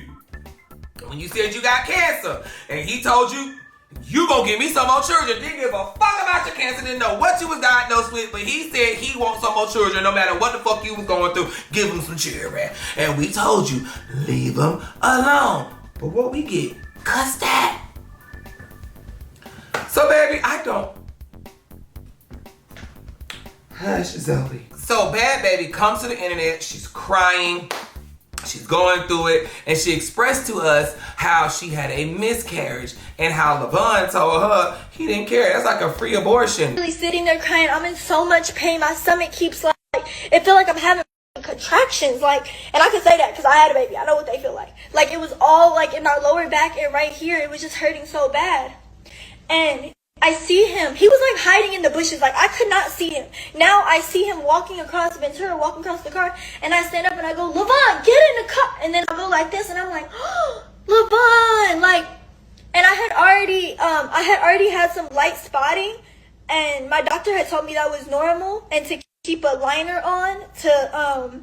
When you said you got cancer, and he told you, you gonna give me some more children. Didn't give a fuck about your cancer. Didn't know what you was diagnosed with, but he said he wants some more children no matter what the fuck you was going through. Give him some children. And we told you, leave him alone. But what we get? Cuss that. So baby, I don't. Hush, Zoe. So Bad Baby comes to the internet. She's crying. She's going through it. And she expressed to us how she had a miscarriage and how Levon told her he didn't care. That's like a free abortion. Really sitting there crying. I'm in so much pain. My stomach keeps like, it feel like I'm having contractions, like, and I can say that because I had a baby. I know what they feel like. Like, it was all like in our lower back and right here. It was just hurting so bad. And I see him. He was like hiding in the bushes. Like, I could not see him. Now I see him walking across Ventura, walking across the car, and I stand up and I go, Levon, get in the car. And then I go like this, and I'm like, oh, Levon, like, and I had already had some light spotting, and my doctor had told me that was normal, and to keep a liner on to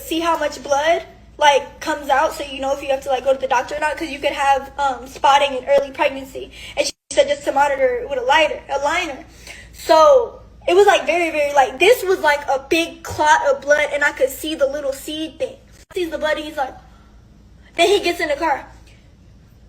see how much blood like comes out, so you know if you have to like go to the doctor or not, because you could have spotting in early pregnancy. And she said just to monitor with a liner. So it was like very, very, like, this was like a big clot of blood, and I could see the little seed thing. He sees the blood, and he's like, then he gets in the car.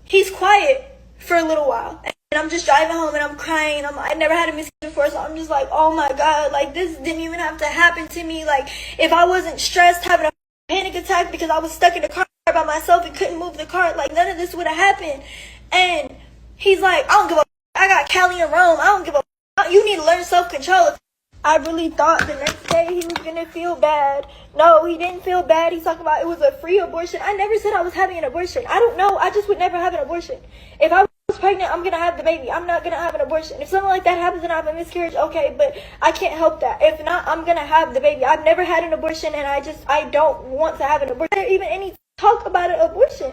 He's quiet for a little while, and I'm just driving home and I'm crying. I never had a miscarriage before, so I'm just like, oh my God, like, this didn't even have to happen to me. Like, if I wasn't stressed, having a panic attack because I was stuck in the car by myself and couldn't move the car, like, none of this would have happened. And he's like, I don't give a f. I got Cali and Rome. I don't give a f. You need to learn self-control. I really thought the next day he was going to feel bad. No, he didn't feel bad. He's talking about it was a free abortion. I never said I was having an abortion. I don't know. I just would never have an abortion. If I was pregnant, I'm going to have the baby. I'm not going to have an abortion. If something like that happens and I have a miscarriage, okay, but I can't help that. If not, I'm going to have the baby. I've never had an abortion, and I don't want to have an abortion. There even any talk about an abortion.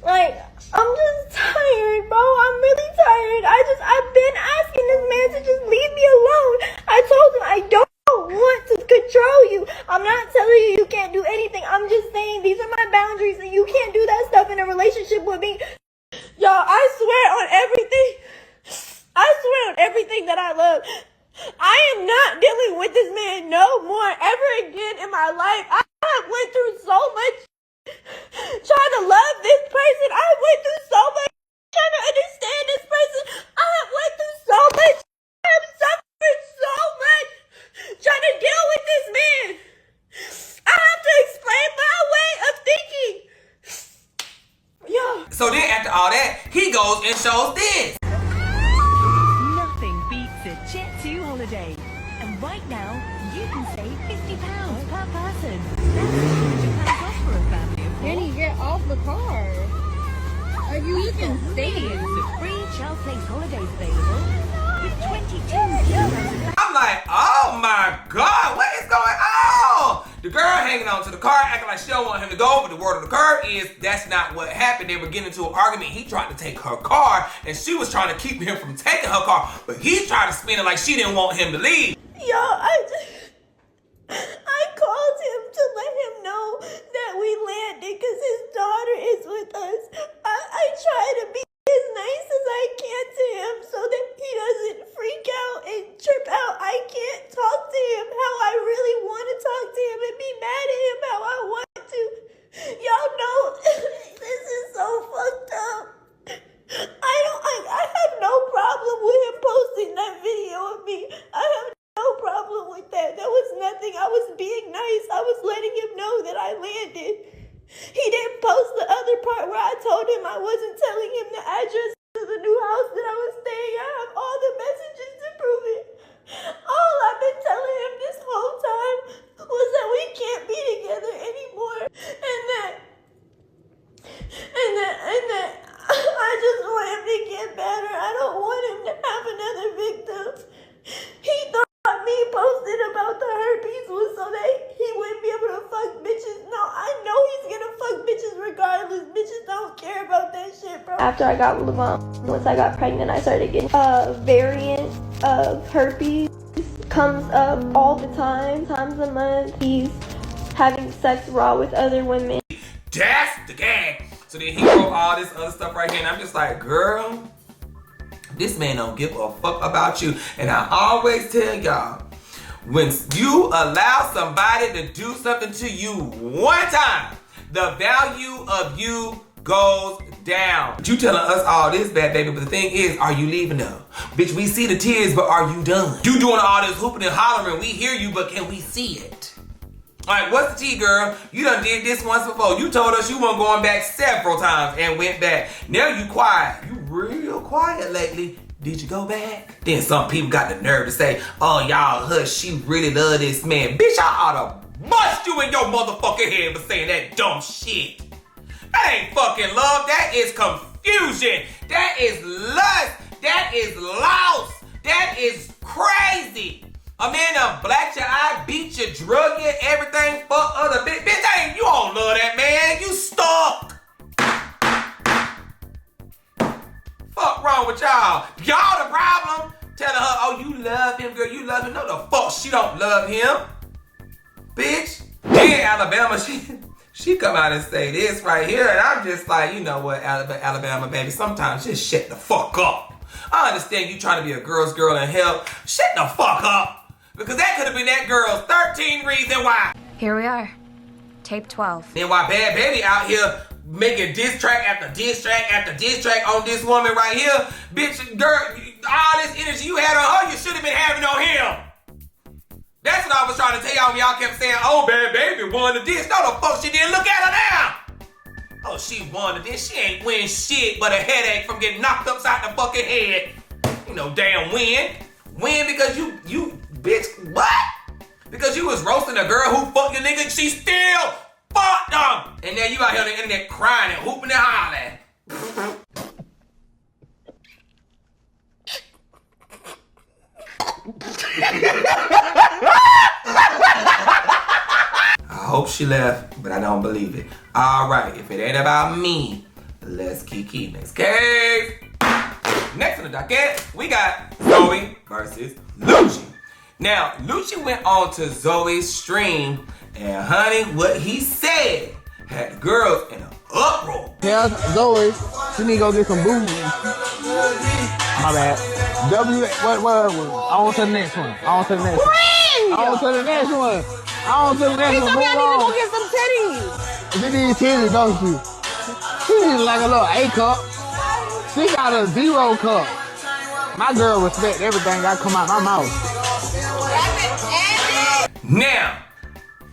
Like, I'm just tired, bro. I'm really tired. I've been asking this man to just leave me alone. I told him I don't want to control you. I'm not telling you you can't do anything. I'm just saying these are my boundaries, and you can't do that stuff in a relationship with me. Y'all, I swear on everything. I swear on everything that I love. I am not dealing with this man no more ever again in my life. I went through so much trying to love this person. I went through so much trying to understand this person. I went through so much. I have suffered so much trying to deal with this man. I have to explain my way of thinking. Yeah. So then after all that, he goes and shows this. Nothing beats a Jet2 holiday. And right now, you can save £50 per person. That's £100 off for a family of 4. Kenny, get off the car. Are you even staying? Free child place holidays available with 22 I'm like, oh my God, what is going on? The girl hanging on to the car, acting like she don't want him to go, but the word of the curve is that's not what happened. They were getting into an argument. He tried to take her car, and she was trying to keep him from taking her car, but he tried to spin it like she didn't want him to leave. I called him to let him know that we landed because his daughter is with us. I try to be as nice as I can to him so that he doesn't freak out and trip out. I can't talk to him how I really want to talk to him and be mad at him how I want to. Y'all know this is so fucked up. I have no problem with him posting that video of me. I have no problem with that. That was nothing. I was being nice. I was letting him know that I landed. He didn't post the other part where I told him I wasn't telling him the address to the new house that I was staying. I have all the messages to prove it. All I've been telling him this whole time was that we can't be together anymore, and that I just want him to get better. I don't want him to have another victim. He thought me posting about the herpes was so that he wouldn't be able to fuck bitches. No, I know he's gonna fuck bitches regardless. Bitches don't care about that shit, bro. After I got once I got pregnant, I started getting a variant of herpes. Comes up all the time, times a month. He's having sex raw with other women. That's the gag. So then he wrote all this other stuff right here, and I'm just like, girl, this man don't give a fuck about you. And I always tell y'all, when you allow somebody to do something to you one time, the value of you goes down. You telling us all this, bad baby, but the thing is, are you leaving though? Bitch, we see the tears, but are you done? You doing all this hooping and hollering, we hear you, but can we see it? All right, what's the tea, girl? You done did this once before. You told us you weren't going back several times and went back. Now you quiet. You real quiet lately. Did you go back? Then some people got the nerve to say, oh, y'all, hush, she really love this man. Bitch, I oughta bust you in your motherfucking head for saying that dumb shit. That ain't fucking love. That is confusion. That is lust. That is loss. That is crazy. A man done blacked your eye, beat you, drug you, everything, fuck other bitch. Bitch, ain't you don't love that man. You stuck. Fuck wrong with y'all? Y'all the problem? Telling her, oh, you love him, girl. You love him. No, the fuck, she don't love him. Bitch. Then Alabama, she come out and say this right here, and I'm just like, you know what, Alabama, baby, sometimes just shut the fuck up. I understand you trying to be a girl's girl and help. Shut the fuck up. Because that could have been that girl's 13 reason why. Here we are. Tape 12. Then why Bad Baby out here making diss track after diss track after diss track on this woman right here. Bitch, girl, all this energy you had on her, you should have been having on him. That's what I was trying to tell y'all when y'all kept saying, oh, Bad Baby won the diss. No, the fuck she didn't. Look at her now. Oh, she won the diss. She ain't win shit but a headache from getting knocked upside the fucking head. You know, damn win. Win because you bitch, what? Because you was roasting a girl who fucked your nigga, she still fucked him. And now you out here on the internet crying and hooping and hollering. I hope she left, but I don't believe it. All right, if it ain't about me, let's keep next case. Next on the docket, we got Zoe versus Lucci. Now, Lucci went on to Zoe's stream, and honey, what he said had the girls in an uproar. Tell Zoe she need to go get some booze. My bad. What? On to the next one. On to the next one. On to the next one. On to the next one. I need to go get some titties. She needs titties, don't she? She needs like a little A cup. She got a 0 cup. My girl respect everything that come out my mouth. Now,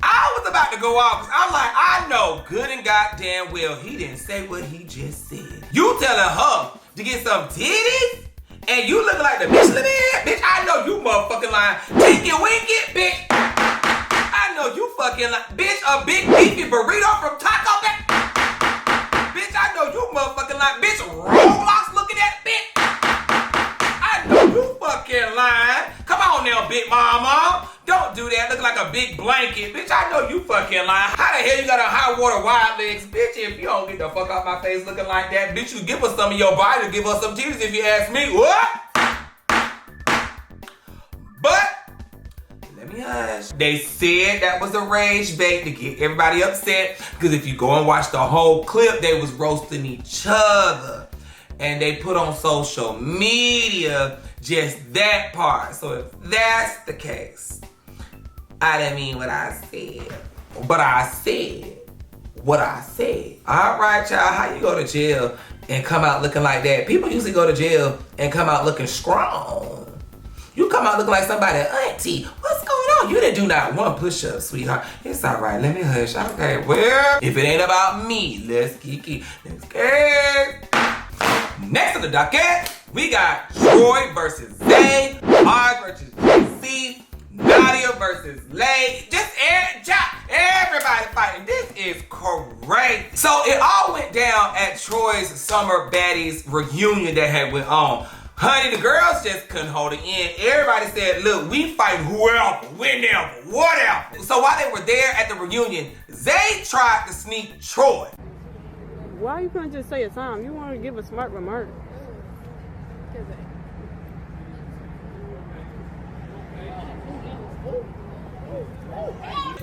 I was about to go off because I'm like, I know good and goddamn well he didn't say what he just said. You telling her to get some titties? And you looking like the Michelin Man? Bitch, I know you motherfucking lying. Tinky winky, bitch. I know you fucking lying. Bitch, a big beefy burrito from Taco Bell. Bitch, I know you motherfucking lying. Bitch, Roblox looking at bitch. I know you fucking lying. Come on now, big mama. Don't do that. Look like a big blanket. Bitch, I know you fucking lying. How the hell you got a high water wide legs? Bitch, if you don't get the fuck out my face looking like that, bitch, you give us some of your body to give us some titties if you ask me. What? But hush. They said that was a rage bait to get everybody upset, because if you go and watch the whole clip, they was roasting each other. And they put on social media just that part. So if that's the case, I didn't mean what I said. But I said what I said. All right, y'all, how you go to jail and come out looking like that? People usually go to jail and come out looking strong. You come out looking like somebody, auntie, what's going on? You didn't do not one push-up, sweetheart. It's all right, let me hush. Okay, well, if it ain't about me, let's kiki. Let's get. Next on the docket, we got Troy versus Zay, Mars versus JC, Nadia versus Lay. Just everybody fighting. This is crazy. So it all went down at Troy's Summer Baddies reunion that had went on. Honey, the girls just couldn't hold it in. Everybody said, look, we fight whoever, whenever, whatever. So while they were there at the reunion, Zay tried to sneak Troy. Why you couldn't just say a time? You want to give a smart remark.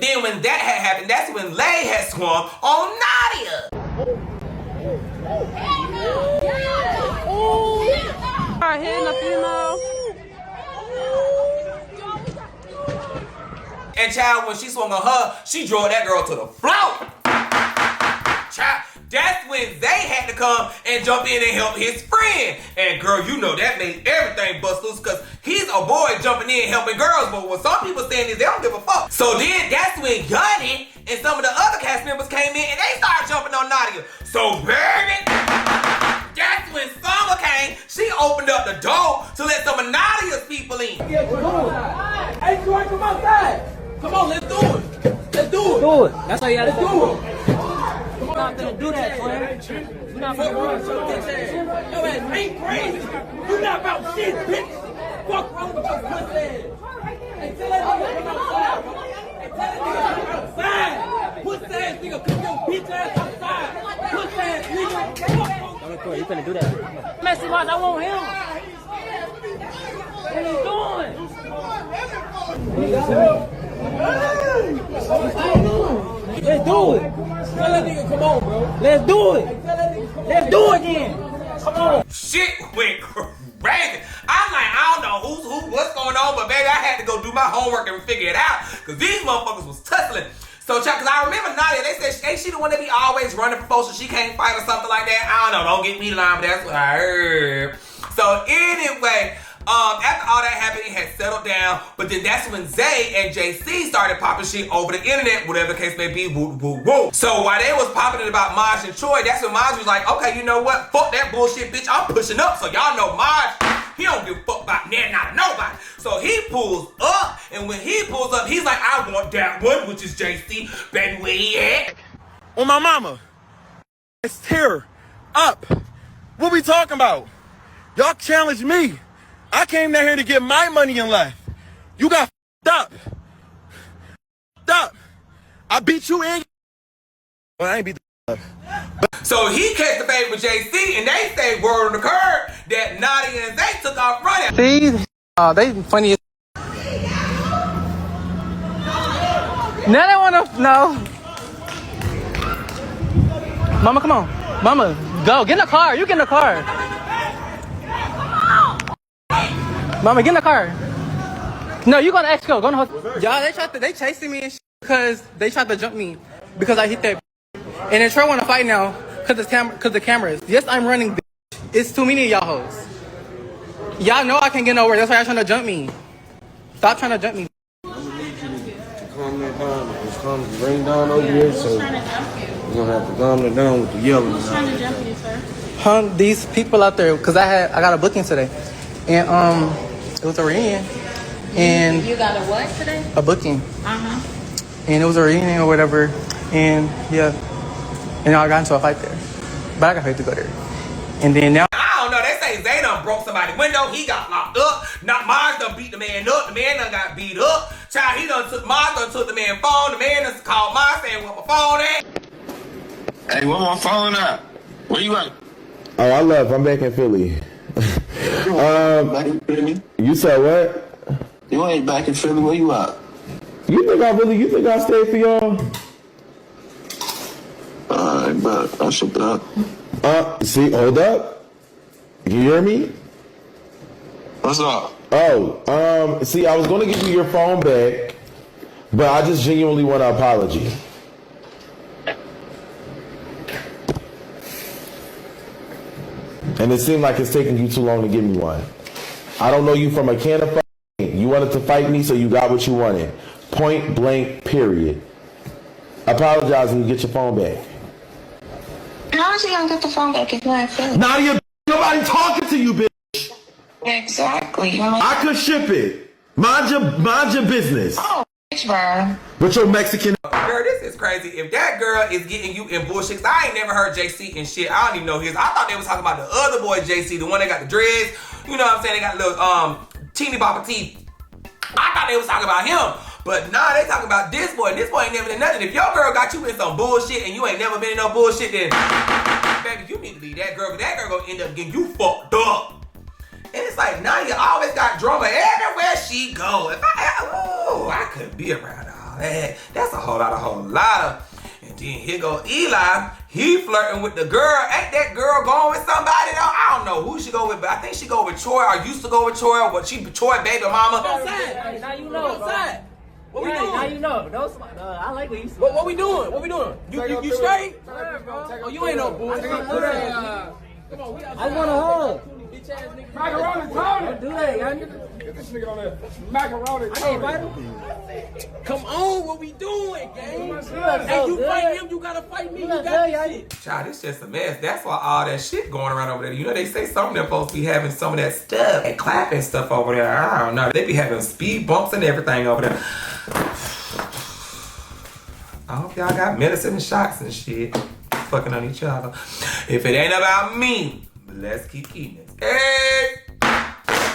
Then when that had happened, that's when Lay had swung on Nadia. Hitting a female. And child, when she swung on her, she drove that girl to the floor. Child, that's when Zay had to come and jump in and help his friend. And girl, you know that made everything bust loose, because he's a boy jumping in helping girls. But what some people saying is they don't give a fuck. So then that's when Yanni and some of the other cast members came in and they started jumping on Nadia. So baby, that's when Summer came. She opened up the door to let some of Nadia's people in. Hey, Troy, come outside. Come on, let's do it. Let's do it. Do it. That's how you gotta do it. We're not gonna do that, Troy. We're not gonna do that. Your ass ain't crazy. You not about shit, bitch. Fuck wrong with your pussy ass. Hey, tell that nigga come outside. Hey, tell that nigga come outside. Pussy ass nigga, come your bitch ass outside. Pussy ass nigga. You finna do that. Messy watch, I want him. What are you doing? Let's do it. Tell that nigga come on, bro. Let's do it. Let's do it then. Come on. Shit went crazy. I'm like, I don't know who's what's going on, but baby, I had to go do my homework and figure it out, because these motherfuckers was tussling. So, because I remember Nadia, they said, ain't she the one that be always running for folks so she can't fight or something like that? I don't know, don't get me lying, but that's what I heard. So, anyway, after all that happened, it had settled down, but then that's when Zay and JC started popping shit over the internet, whatever the case may be, woo, woo, woo. So, while they was popping it about Maj and Troy, that's when Maj was like, okay, you know what? Fuck that bullshit, bitch, I'm pushing up. So, y'all know Maj, he don't give a fuck about not nobody. So he pulls up, and when he pulls up, he's like, I want that one, which is JC. Baby, where he at? On my mama. It's tear up. What we talking about? Y'all challenged me. I came down here to get my money in life. You got up. Up. I beat you in. Well, I ain't beat the up. So he catch the fade with JC, and they say word on the curb that Nadia and Zay took off running. See, they funny as. Now they wanna know. Mama, come on. Mama, go. Get in the car. You get in the car. Mama, get in the car. No, you go to Exco. Go to the hospital. Y'all, they chasing me and shit because they tried to jump me because I hit that. And then Troy want to fight now because the cameras. Yes, I'm running. It's too many of y'all hoes. Y'all know I can't get nowhere. That's why y'all trying to jump me. Stop trying to jump me. Calm that down. It's calm. Bring down over here, so you're gonna have to calm it down with the yelling. Who's trying to jump you, sir? These people out there, because I got a booking today, and it was a reunion, and You got a what today? a booking, Uh-huh. and it was a reunion or whatever, and yeah, and I got into a fight there, but I got paid to go there, and then now. I don't know, they say Zay done broke somebody's window, he got locked up. Not Maj done beat the man up, the man done got beat up. Child, Maj done took the man's phone, the man done called Maj saying where my phone at. Hey, where my phone at? Where you at? Oh, I left. I'm back in Philly. Back in Philly? You said what? You ain't back in Philly. Where you at? You think I stayed for y'all? Alright, but I should that. See, hold up. You hear me? What's up? Oh, see, I was gonna give you your phone back, but I just genuinely want an apology. And it seemed like it's taking you too long to give me one. I don't know you from a can of fight. You wanted to fight me, so you got what you wanted. Point blank, period. Apologize and you get your phone back. How is she gonna get the phone back if you ain't feeling? Nadia, nobody talking to you, bitch. Exactly. I could ship it. Mind your business. Oh, bitch, bro. With your Mexican. Girl, this is crazy. If that girl is getting you in bullshit, 'cause I ain't never heard JC and shit. I don't even know his. I thought they was talking about the other boy JC, the one that got the dreads. You know what I'm saying? They got little teeny bopper teeth. I thought they was talking about him. But nah, they talking about this boy. This boy ain't never done nothing. If your girl got you in some bullshit and you ain't never been in no bullshit, then baby, you need to leave that girl. 'Cause that girl gonna end up getting you fucked up. And it's like, Nadia always got drama everywhere she go. If I couldn't be around all that. That's a whole lot. And then here go Eli. He flirting with the girl. Ain't that girl going with somebody though? I don't know who she go with, but I think she go with Troy or used to go with Troy. But she Troy baby mama. Outside. Now you know. Outside. What we doing? Now you know. I like what you said. What we doing? What we doing? You straight? Oh, you ain't no bullshit. Come on, we outside. I want a hug. Macaroni Tony. Don't do that, y'all. Get this nigga on there. Macaroni Tony. Come on, what we doing, gang? Hey, you fight him, you gotta fight me. You got this shit. Child, it's just a mess. That's why all that shit going around over there. You know, they say some of them folks be having some of that stuff and clapping stuff over there. I don't know. They be having speed bumps and everything over there. I hope y'all got medicine and shots and shit. Fucking on each other. If it ain't about me, let's keep eating it. Hey!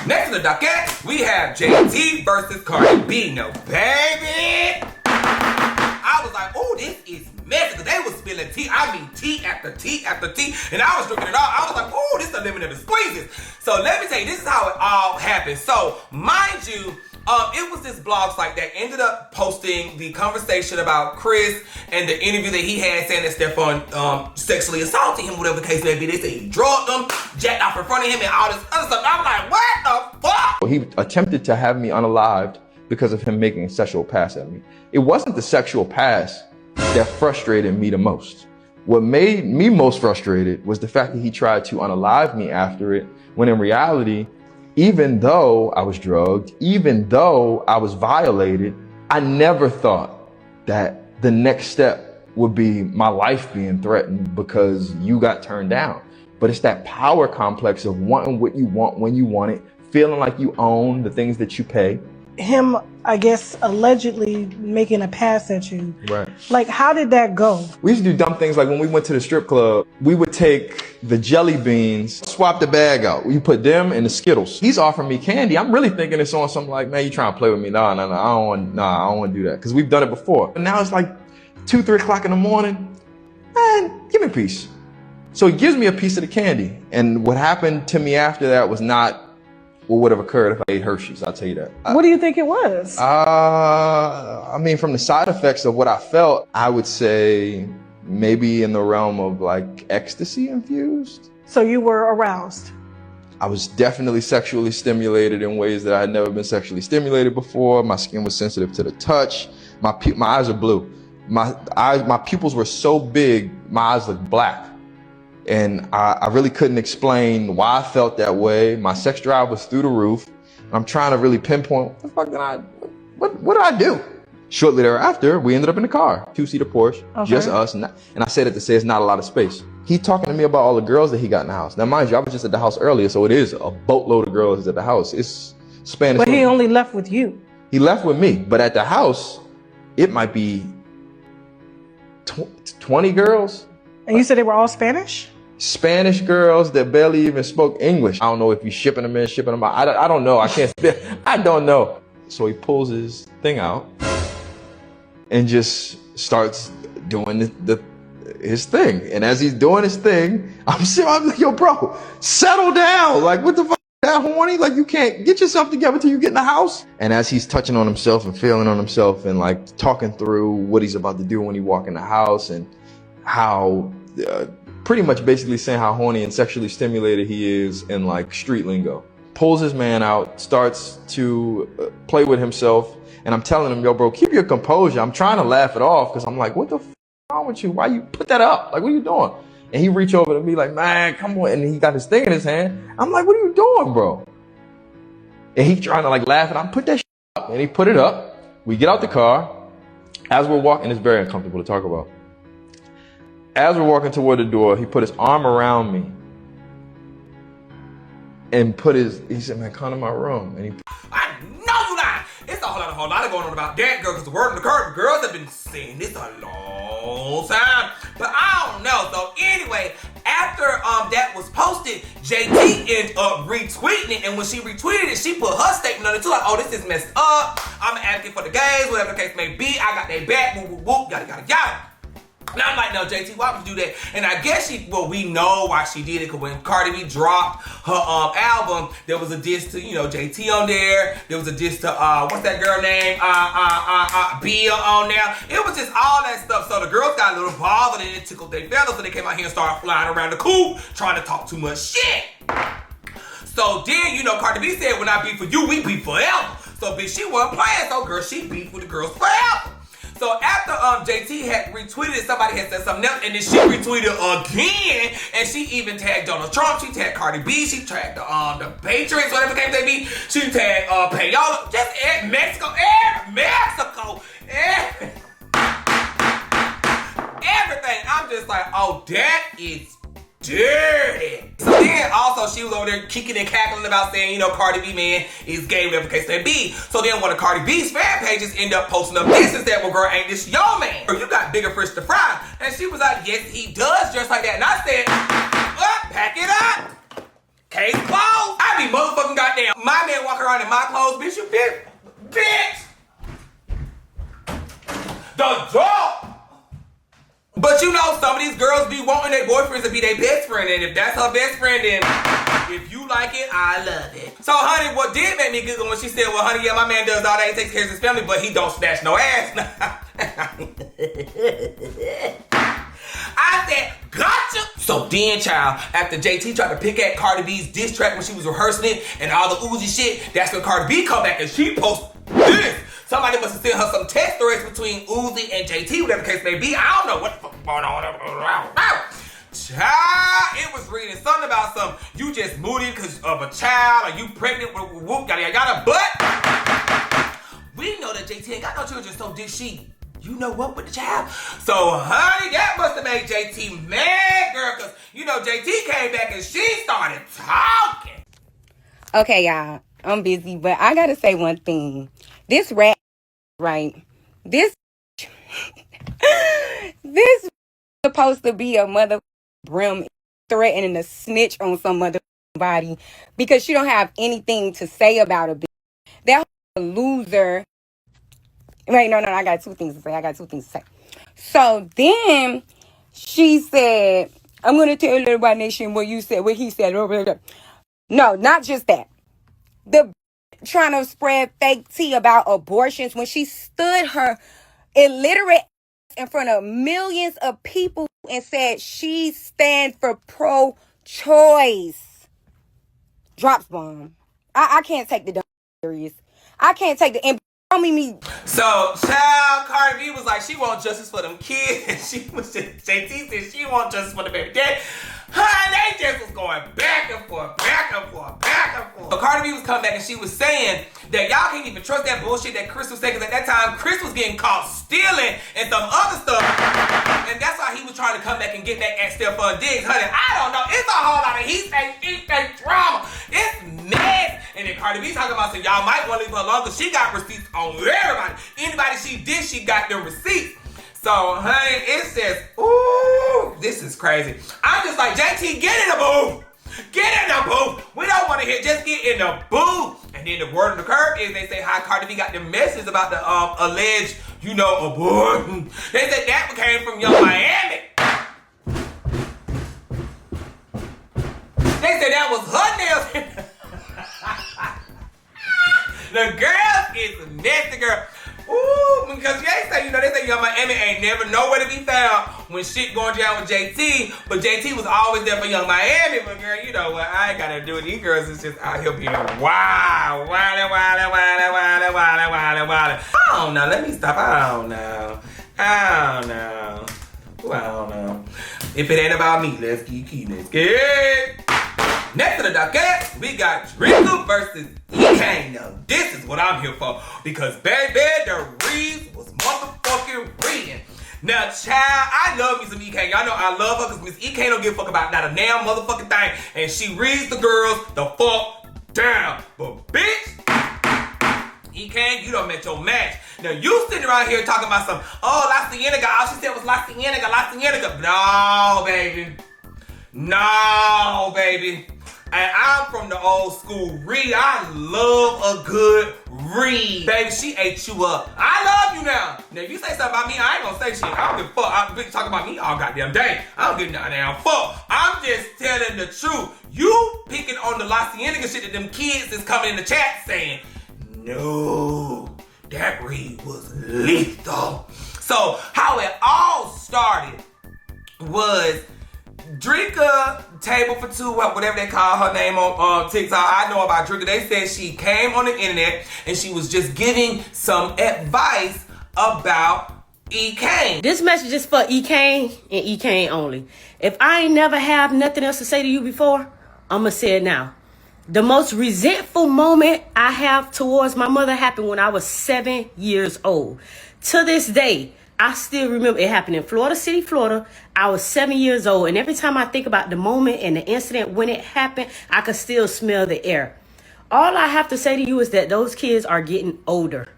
Next in the docket, we have JT versus Cardi B. No, baby! I was like, oh, this is messy. Because they was spilling tea. I mean, tea after tea after tea. And I was drinking it all. I was like, oh, this is the limit of the squeezes. So let me tell you, this is how it all happened. So, mind you, it was this blog site that ended up posting the conversation about Chris and the interview that he had saying that Stefan sexually assaulted him, whatever the case may be. They say he drugged him, jacked off in front of him, and all this other stuff. I'm like, what the fuck? He attempted to have me unalived because of him making a sexual pass at me. It wasn't the sexual pass that frustrated me the most. What made me most frustrated was the fact that he tried to unalive me after it, when in reality, even though I was drugged, even though I was violated, I never thought that the next step would be my life being threatened because you got turned down. But it's that power complex of wanting what you want when you want it, feeling like you own the things that you pay. Him, I guess, allegedly making a pass at you. Right. Like, how did that go? We used to do dumb things like when we went to the strip club, we would take the jelly beans, swap the bag out. We put them in the Skittles. He's offering me candy. I'm really thinking it's on something like, man, you trying to play with me? No, I don't want to do that. Because we've done it before. And now it's like 2, 3 o'clock in the morning. Man, give me a piece. So he gives me a piece of the candy. And what happened to me after that was not what would have occurred if I ate Hershey's, I'll tell you that. What do you think it was? I mean, from the side effects of what I felt, I would say maybe in the realm of like ecstasy infused. So you were aroused? I was definitely sexually stimulated in ways that I had never been sexually stimulated before. My skin was sensitive to the touch. My eyes are blue. My pupils were so big, my eyes looked black. And I really couldn't explain why I felt that way. My sex drive was through the roof. I'm trying to really pinpoint, what did I do? Shortly thereafter, we ended up in the car, 2-seater Porsche, just us. And I said it to say it's not a lot of space. He talking to me about all the girls that he got in the house. Now, mind you, I was just at the house earlier, so it is a boatload of girls at the house. It's Spanish. But he only left with you. He left with me, but at the house, it might be 20 girls. And you said they were all Spanish? Spanish girls that barely even spoke English. I don't know if he's shipping them in, shipping them out. I don't know. I can't. I don't know. So he pulls his thing out and just starts doing his thing. And as he's doing his thing, I'm like, yo, bro, settle down. Like, what the fuck? that horny? Like, you can't get yourself together till you get in the house? And as he's touching on himself and feeling on himself and like talking through what he's about to do when he walk in the house and how pretty much basically saying how horny and sexually stimulated he is in like street lingo. Pulls his man out, starts to play with himself. And I'm telling him, yo, bro, keep your composure. I'm trying to laugh it off because I'm like, what the f wrong with you? Why you put that up? Like, what are you doing? And he reach over to me like, man, come on. And he got his thing in his hand. I'm like, what are you doing, bro? And he trying to like laugh and I put that shit up. And he put it up. We get out the car. As we're walking, it's very uncomfortable to talk about. As we're walking toward the door, he put his arm around me and he said, man, come to my room. And he I know you lying. It's a whole lot going on about that, girl, because the word on the curve, girls have been saying this a long time. But I don't know. So anyway, after that was posted, JT ended up retweeting it. And when she retweeted it, she put her statement on it too. Like, oh, this is messed up. I'm an advocate for the gays, whatever the case may be. I got their back, whoop, whoop, whoop, yada, yada, yada. Now I'm like, no, JT, why would you do that? And I guess we know why she did it, because when Cardi B dropped her album, there was a diss to, JT on there. There was a diss to, what's that girl name? Bia on there. It was just all that stuff. So the girls got a little bothered and it tickled their feathers, so they came out here and started flying around the coop, trying to talk too much shit. So then, Cardi B said, when I beef for you, we beef forever. So bitch, she wasn't playing, so girl, she beefed with the girls forever. So after JT had retweeted it, somebody had said something else, and then she retweeted again, and she even tagged Donald Trump, she tagged Cardi B, she tagged the Patriots, whatever the case may be, she tagged Payola, just Mexico, everything. I'm just like, oh, that is dirty. So then also she was over there kicking and cackling about saying, Cardi B, man, is gay, whatever the case may be. So then one of Cardi B's fan pages end up posting up this and said, well, girl, ain't this your man? Or you got bigger fish to fry. And she was like, yes, he does, just like that. And I said, what? Pack it up. Case closed. I be motherfucking goddamn. My man walk around in my clothes, bitch, you bitch. The dog. But some of these girls be wanting their boyfriends to be their best friend. And if that's her best friend, then if you like it, I love it. So, honey, what did make me giggle when she said, well, honey, yeah, my man does all that. He takes care of his family, but he don't snatch no ass. I said, gotcha. So then, child, after JT tried to pick at Cardi B's diss track when she was rehearsing it and all the Uzi shit, that's when Cardi B come back and she posted this. Somebody must have sent her some text stories between Uzi and JT, whatever the case may be. I don't know what the fuck going on. Child, it was reading something about you just moody because of a child, or you pregnant with whoop, yada, yada, but we know that JT ain't got no children, so did she, what with the child? So, honey, that must have made JT mad, girl, because, JT came back and she started talking. Okay, y'all, I'm busy, but I gotta say one thing. This rat, right? This supposed to be a mother brim threatening to snitch on some mother body because she don't have anything to say about a bitch. That loser. Wait, no, I got two things to say. So then she said, I'm gonna tell everybody nation what he said. No, not just that. The trying to spread fake tea about abortions when she stood her illiterate in front of millions of people and said she stands for pro-choice. Drops bomb. I can't take the dumb serious. I can't take the So, child, Cardi B was like, she want justice for them kids. And JT said she want justice for the baby daddy. They just was going back and forth. So Cardi B was coming back and she was saying that y'all can't even trust that bullshit that Chris was saying, because at that time, Chris was getting caught stealing and some other stuff. And that's why he was trying to come back and get back at Stephon Diggs. Honey, I don't know. It's a whole lot of he say drama. It's mess. And then Cardi B talking about, so y'all might want to leave her alone because she got receipts on everybody. Anybody she did, she got them receipts. So, honey, it says, ooh, this is crazy. I'm just like, JT, get in the booth. Get in the booth. We don't want to hear, just get in the booth. And then the word on the curb is they say how Cardi B got the message about the alleged, abortion. They said that came from Young Miami. They said that was her nails. The girls is a nasty girl. Ooh, because they say Young Miami ain't never nowhere to be found when shit going down with JT, but JT was always there for Young Miami. But girl, you know what? I ain't gotta do it. These girls is just out here being wild. I don't know. Let me stop. I don't know. Ooh, I don't know. If it ain't about me, let's keep let's get. Next to the docket, we got Drika versus EKANE. Now, this is what I'm here for. Because, baby, the reads was motherfucking reading. Now, child, I love me some EKANE. Y'all know I love her because Miss EKANE don't give a fuck about not a damn motherfucking thing. And she reads the girls the fuck down. But, bitch, EKANE, you done met your match. Now, you sitting around here talking about some, La Cienega. All she said was La Cienega. No, baby. No, baby. And I'm from the old school read. I love a good read. Baby, she ate you up. I love you now. Now, if you say something about me, I ain't gonna say shit. I don't give a fuck. I've been talking about me all goddamn day. I don't give no damn fuck. I'm just telling the truth. You picking on the La Cienega shit that them kids is coming in the chat saying, no, that read was lethal. So, how it all started was Drika Table for Two, whatever they call her name on TikTok. I know about Drika. They said she came on the internet and she was just giving some advice about EKANE. This message is for EKANE and EKANE only. If I ain't never have nothing else to say to you before, I'ma say it now. The most resentful moment I have towards my mother happened when I was 7 years old. To this day, I still remember it happened in Florida City, Florida. I was 7 years old, and every time I think about the moment and the incident when it happened, I could still smell the air. All I have to say to you is that those kids are getting older.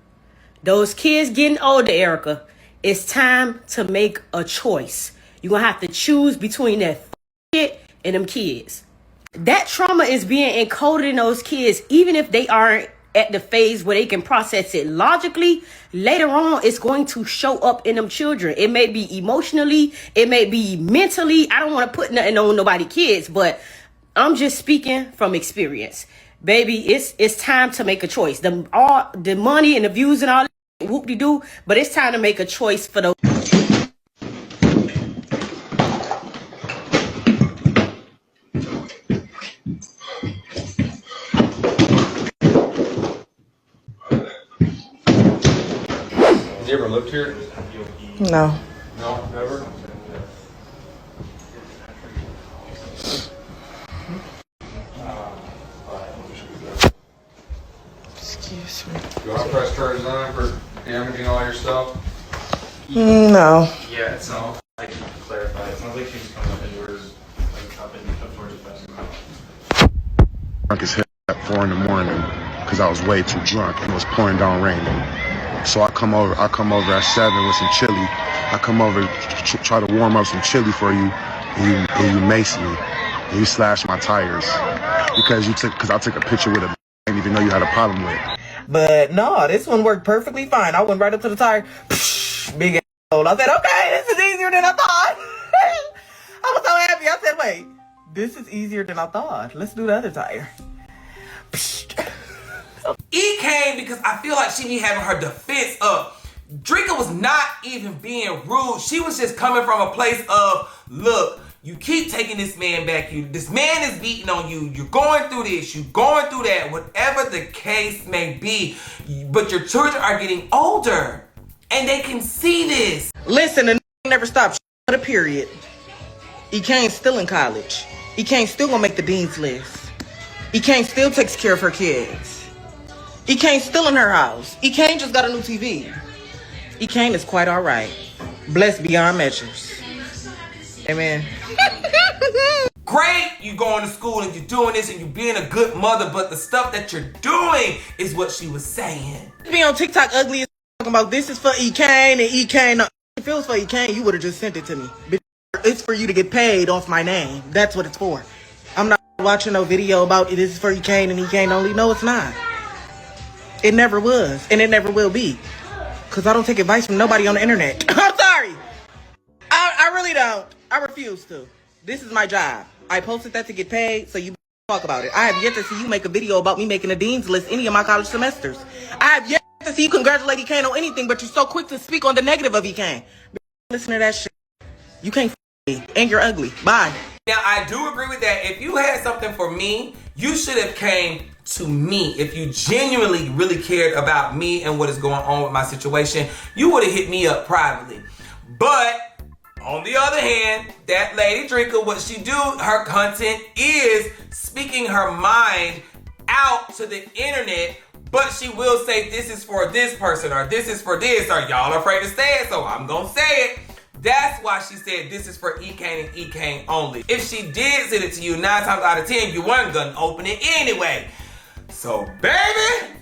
Those kids getting older, Erica. It's time to make a choice. You're going to have to choose between that shit and them kids. That trauma is being encoded in those kids, even if they aren't at the phase where they can process it logically. Later on, it's going to show up in them children. It may be emotionally, it may be mentally. I don't want to put nothing on nobody kids, but I'm just speaking from experience. Baby, it's time to make a choice. The money and the views and all that, whoop-de-doo, but it's time to make a choice for those. You ever lived here? No. No, never? Excuse me. Do I press charges on for damaging all your stuff? No. Yeah, it sounds like, to clarify, it sounds like she was coming up indoors, like up towards the bathroom. Drunk as hell at 4 in the morning because I was way too drunk and it was pouring down rain. So I come over at 7 with some chili. I come over to try to warm up some chili for you, and you mace me, and you slash my tires because I took a picture with a I didn't even know you had a problem with. But no, this one worked perfectly fine. I went right up to the tire, big ass hole. I said, okay, this is easier than I thought. I was so happy. I said, wait, this is easier than I thought. Let's do the other tire. EKANE, because I feel like she be having her defense up. Drika was not even being rude. She was just coming from a place of, look, you keep taking this man back. This man is beating on you. You're going through this. You're going through that. Whatever the case may be. But your children are getting older. And they can see this. Listen, the never stopped. A period. EKANE still in college. EKANE still gonna make the dean's list. EKANE still takes care of her kids. EKANE still in her house. EKANE just got a new TV. EKANE is quite all right. Blessed beyond measures. Amen. Great, you going to school and you're doing this and you're being a good mother, but the stuff that you're doing is what she was saying. Be on TikTok ugly as talking about this is for EKANE and EKANE. If it was for EKANE, you would have just sent it to me. It's for you to get paid off my name. That's what it's for. I'm not watching no video about this is for EKANE and EKANE only. No, it's not. It never was, and it never will be. Because I don't take advice from nobody on the internet. I'm sorry. I really don't. I refuse to. This is my job. I posted that to get paid, so you talk about it. I have yet to see you make a video about me making a dean's list any of my college semesters. I have yet to see you congratulate EKANE on anything, but you're so quick to speak on the negative of EKANE. Listen to that shit. You can't me, and you're ugly. Bye. Now, I do agree with that. If you had something for me, you should have came to me. If you genuinely really cared about me and what is going on with my situation, you would have hit me up privately. But on the other hand, that lady Drika, what she do, her content is speaking her mind out to the internet, but she will say this is for this person or this is for this, or y'all afraid to say it, so I'm gonna say it. That's why she said this is for EKANE and EKANE only. If she did send it to you, 9 times out of 10, you weren't gonna open it anyway. So, baby,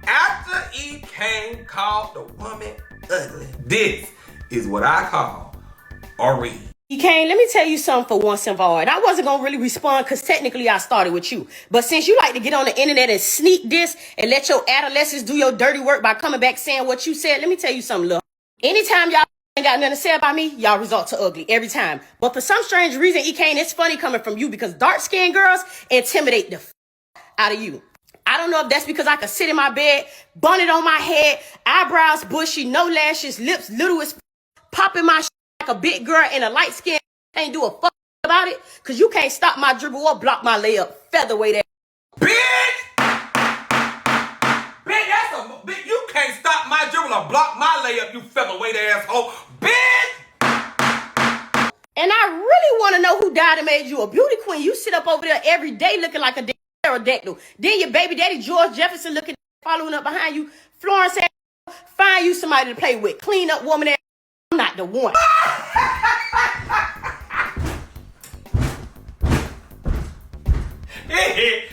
after EKANE called the woman ugly, this is what I call a read. EKANE, let me tell you something for once and for all. And I wasn't going to really respond because technically I started with you. But since you like to get on the internet and sneak this and let your adolescents do your dirty work by coming back saying what you said, let me tell you something, look. Anytime y'all ain't got nothing to say about me, y'all resort to ugly every time. But for some strange reason, EKANE, it's funny coming from you because dark-skinned girls intimidate the out of you. I don't know if that's because I could sit in my bed, bonnet on my head, eyebrows bushy, no lashes, lips little as popping my like a big girl in a light skin, ain't do a fuck about it, cause you can't stop my dribble or block my layup. Featherweight ass. Bitch! Bitch, that's a bitch. You can't stop my dribble or block my layup, you featherweight asshole. Bitch! And I really want to know who died and made you a beauty queen. You sit up over there every day looking like a pterodactyl. Then your baby daddy George Jefferson looking, following up behind you. Florence ass, find you somebody to play with. Clean up woman ass. I'm not the one. Bitch,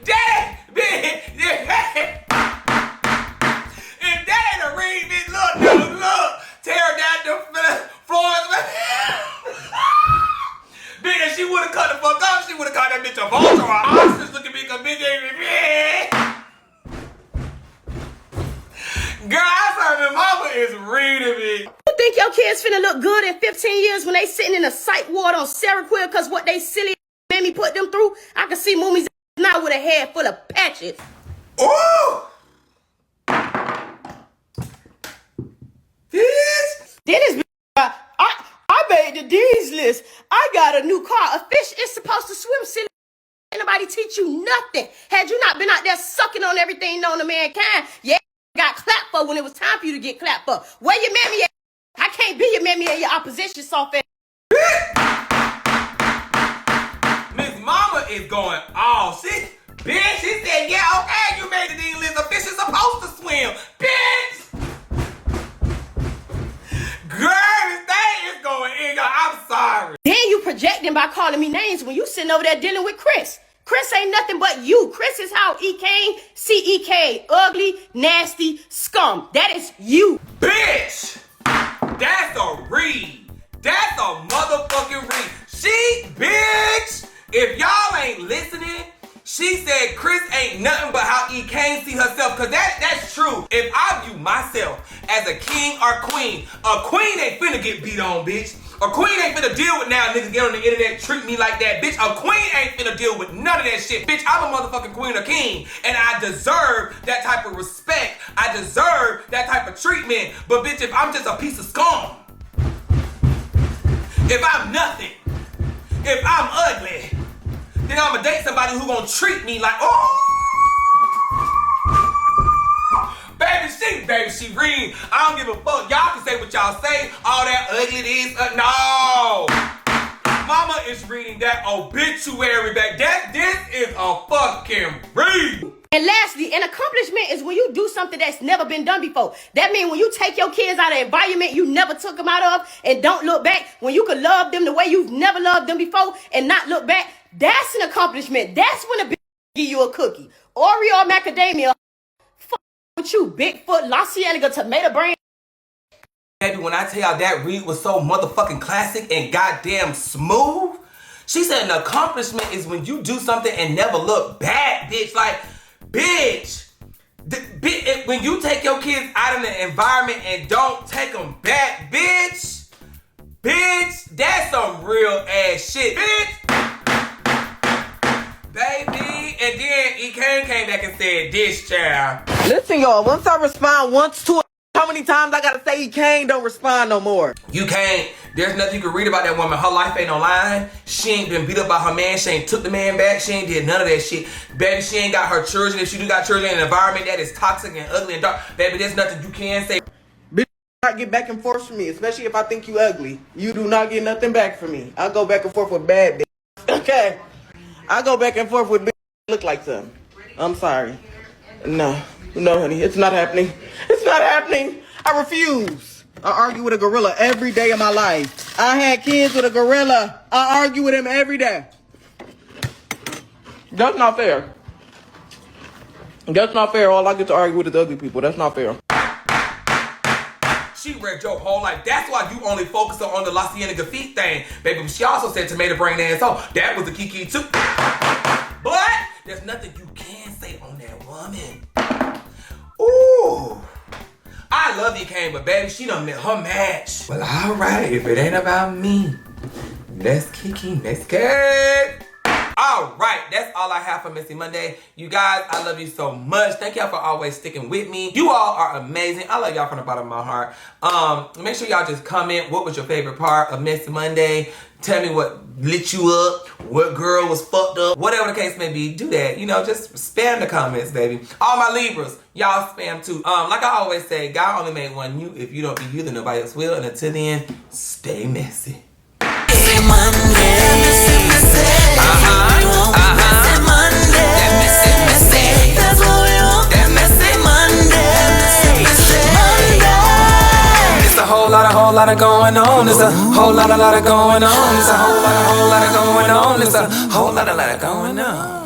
daddy, bitch, if that ain't a read, bitch, look, tear down the floors. Bitch, if she would've cut the fuck up, she would've called that bitch a vulture or an ostrich looking bitch, a bitch ain't bitch. Girl, I saw my mama is reading me. You think your kids finna look good in 15 years when they sitting in a psych ward on Seroquel cause what they silly made me put them through? I can see Moomy's now with a head full of patches. Ooh! Dennis, I made the D's list. I got a new car. A fish is supposed to swim, silly. Ain't nobody teach you nothing. Had you not been out there sucking on everything known to mankind, yeah, got clapped for when it was time for you to get clapped for. Where your mammy at? I can't be your mammy and your opposition soft ass. Miss Mama is going off. She said, yeah, okay, you made the dean list. A fish is supposed to swim. Bitch! Girl, this thing is going in. I'm sorry. Then you projecting by calling me names when you sitting over there dealing with Chris. Chris ain't nothing but you. Chris is how EKANE see EKANE. Ugly, nasty, scum. That is you. Bitch! That's a read. That's a motherfucking read. Bitch! If y'all ain't listening, she said Chris ain't nothing but how EKANE see herself. Cause that's true. If I view myself as a king or queen, a queen ain't finna get beat on, bitch. A queen ain't finna deal with now niggas get on the internet treat me like that, bitch. A queen ain't finna deal with none of that shit. Bitch, I'm a motherfucking queen or king, and I deserve that type of respect. I deserve that type of treatment. But bitch, if I'm just a piece of scum, if I'm nothing, if I'm ugly, then I'ma date somebody who gonna treat me like, oh, baby, she read. I don't give a fuck. Y'all can say what y'all say. All that ugly this, no. Mama is reading that obituary back. This is a fucking read. And lastly, an accomplishment is when you do something that's never been done before. That means when you take your kids out of an environment you never took them out of and don't look back, when you can love them the way you've never loved them before and not look back, that's an accomplishment. That's when a bitch give you a cookie. Oreo or macadamia, fuck with you, Bigfoot, La Cienega, tomato brain. Baby, when I tell y'all that read was so motherfucking classic and goddamn smooth, she said an accomplishment is when you do something and never look back, bitch. Like, bitch, when you take your kids out of the environment and don't take them back, bitch, that's some real ass shit, bitch. Baby, and then EKANE came back and said, this child. Listen, y'all, once I respond once to it, how many times I gotta say EKANE don't respond no more? You can't. There's nothing you can read about that woman. Her life ain't online. She ain't been beat up by her man. She ain't took the man back. She ain't did none of that shit. Baby, she ain't got her children. If she do got children in an environment that is toxic and ugly and dark, baby, there's nothing you can say. Bitch, you not get back and forth from me, especially if I think you ugly. You do not get nothing back from me. I go back and forth with bad bitch. Okay? I go back and forth with bitch that look like them. I'm sorry. No, honey, it's not happening. It's not happening. I refuse. I argue with a gorilla every day of my life. I had kids with a gorilla. I argue with him every day. That's not fair. That's not fair. All I get to argue with is ugly people. That's not fair. She read your whole life. That's why you only focus on the La Cienega feet thing. Baby, she also said tomato brain asshole. That was the kiki too. But there's nothing you can say on that woman. Ooh. I love EKANE, but baby, she done met her match. Well, all right, if it ain't about me, let's kiki, let's get. All right, that's all I have for Messy Monday. You guys, I love you so much. Thank y'all for always sticking with me. You all are amazing. I love y'all from the bottom of my heart. Make sure y'all just comment what was your favorite part of Messy Monday. Tell me what lit you up, what girl was fucked up, whatever the case may be. Do that, you know, just spam the comments, baby. All my Libras, y'all spam too. Like I always say, God only made one you. If you don't be you, then nobody else will. And until then, stay messy. Whole lot of going on. There's a whole lot of going on. There's a whole lot of going on. There's a whole lot of going on.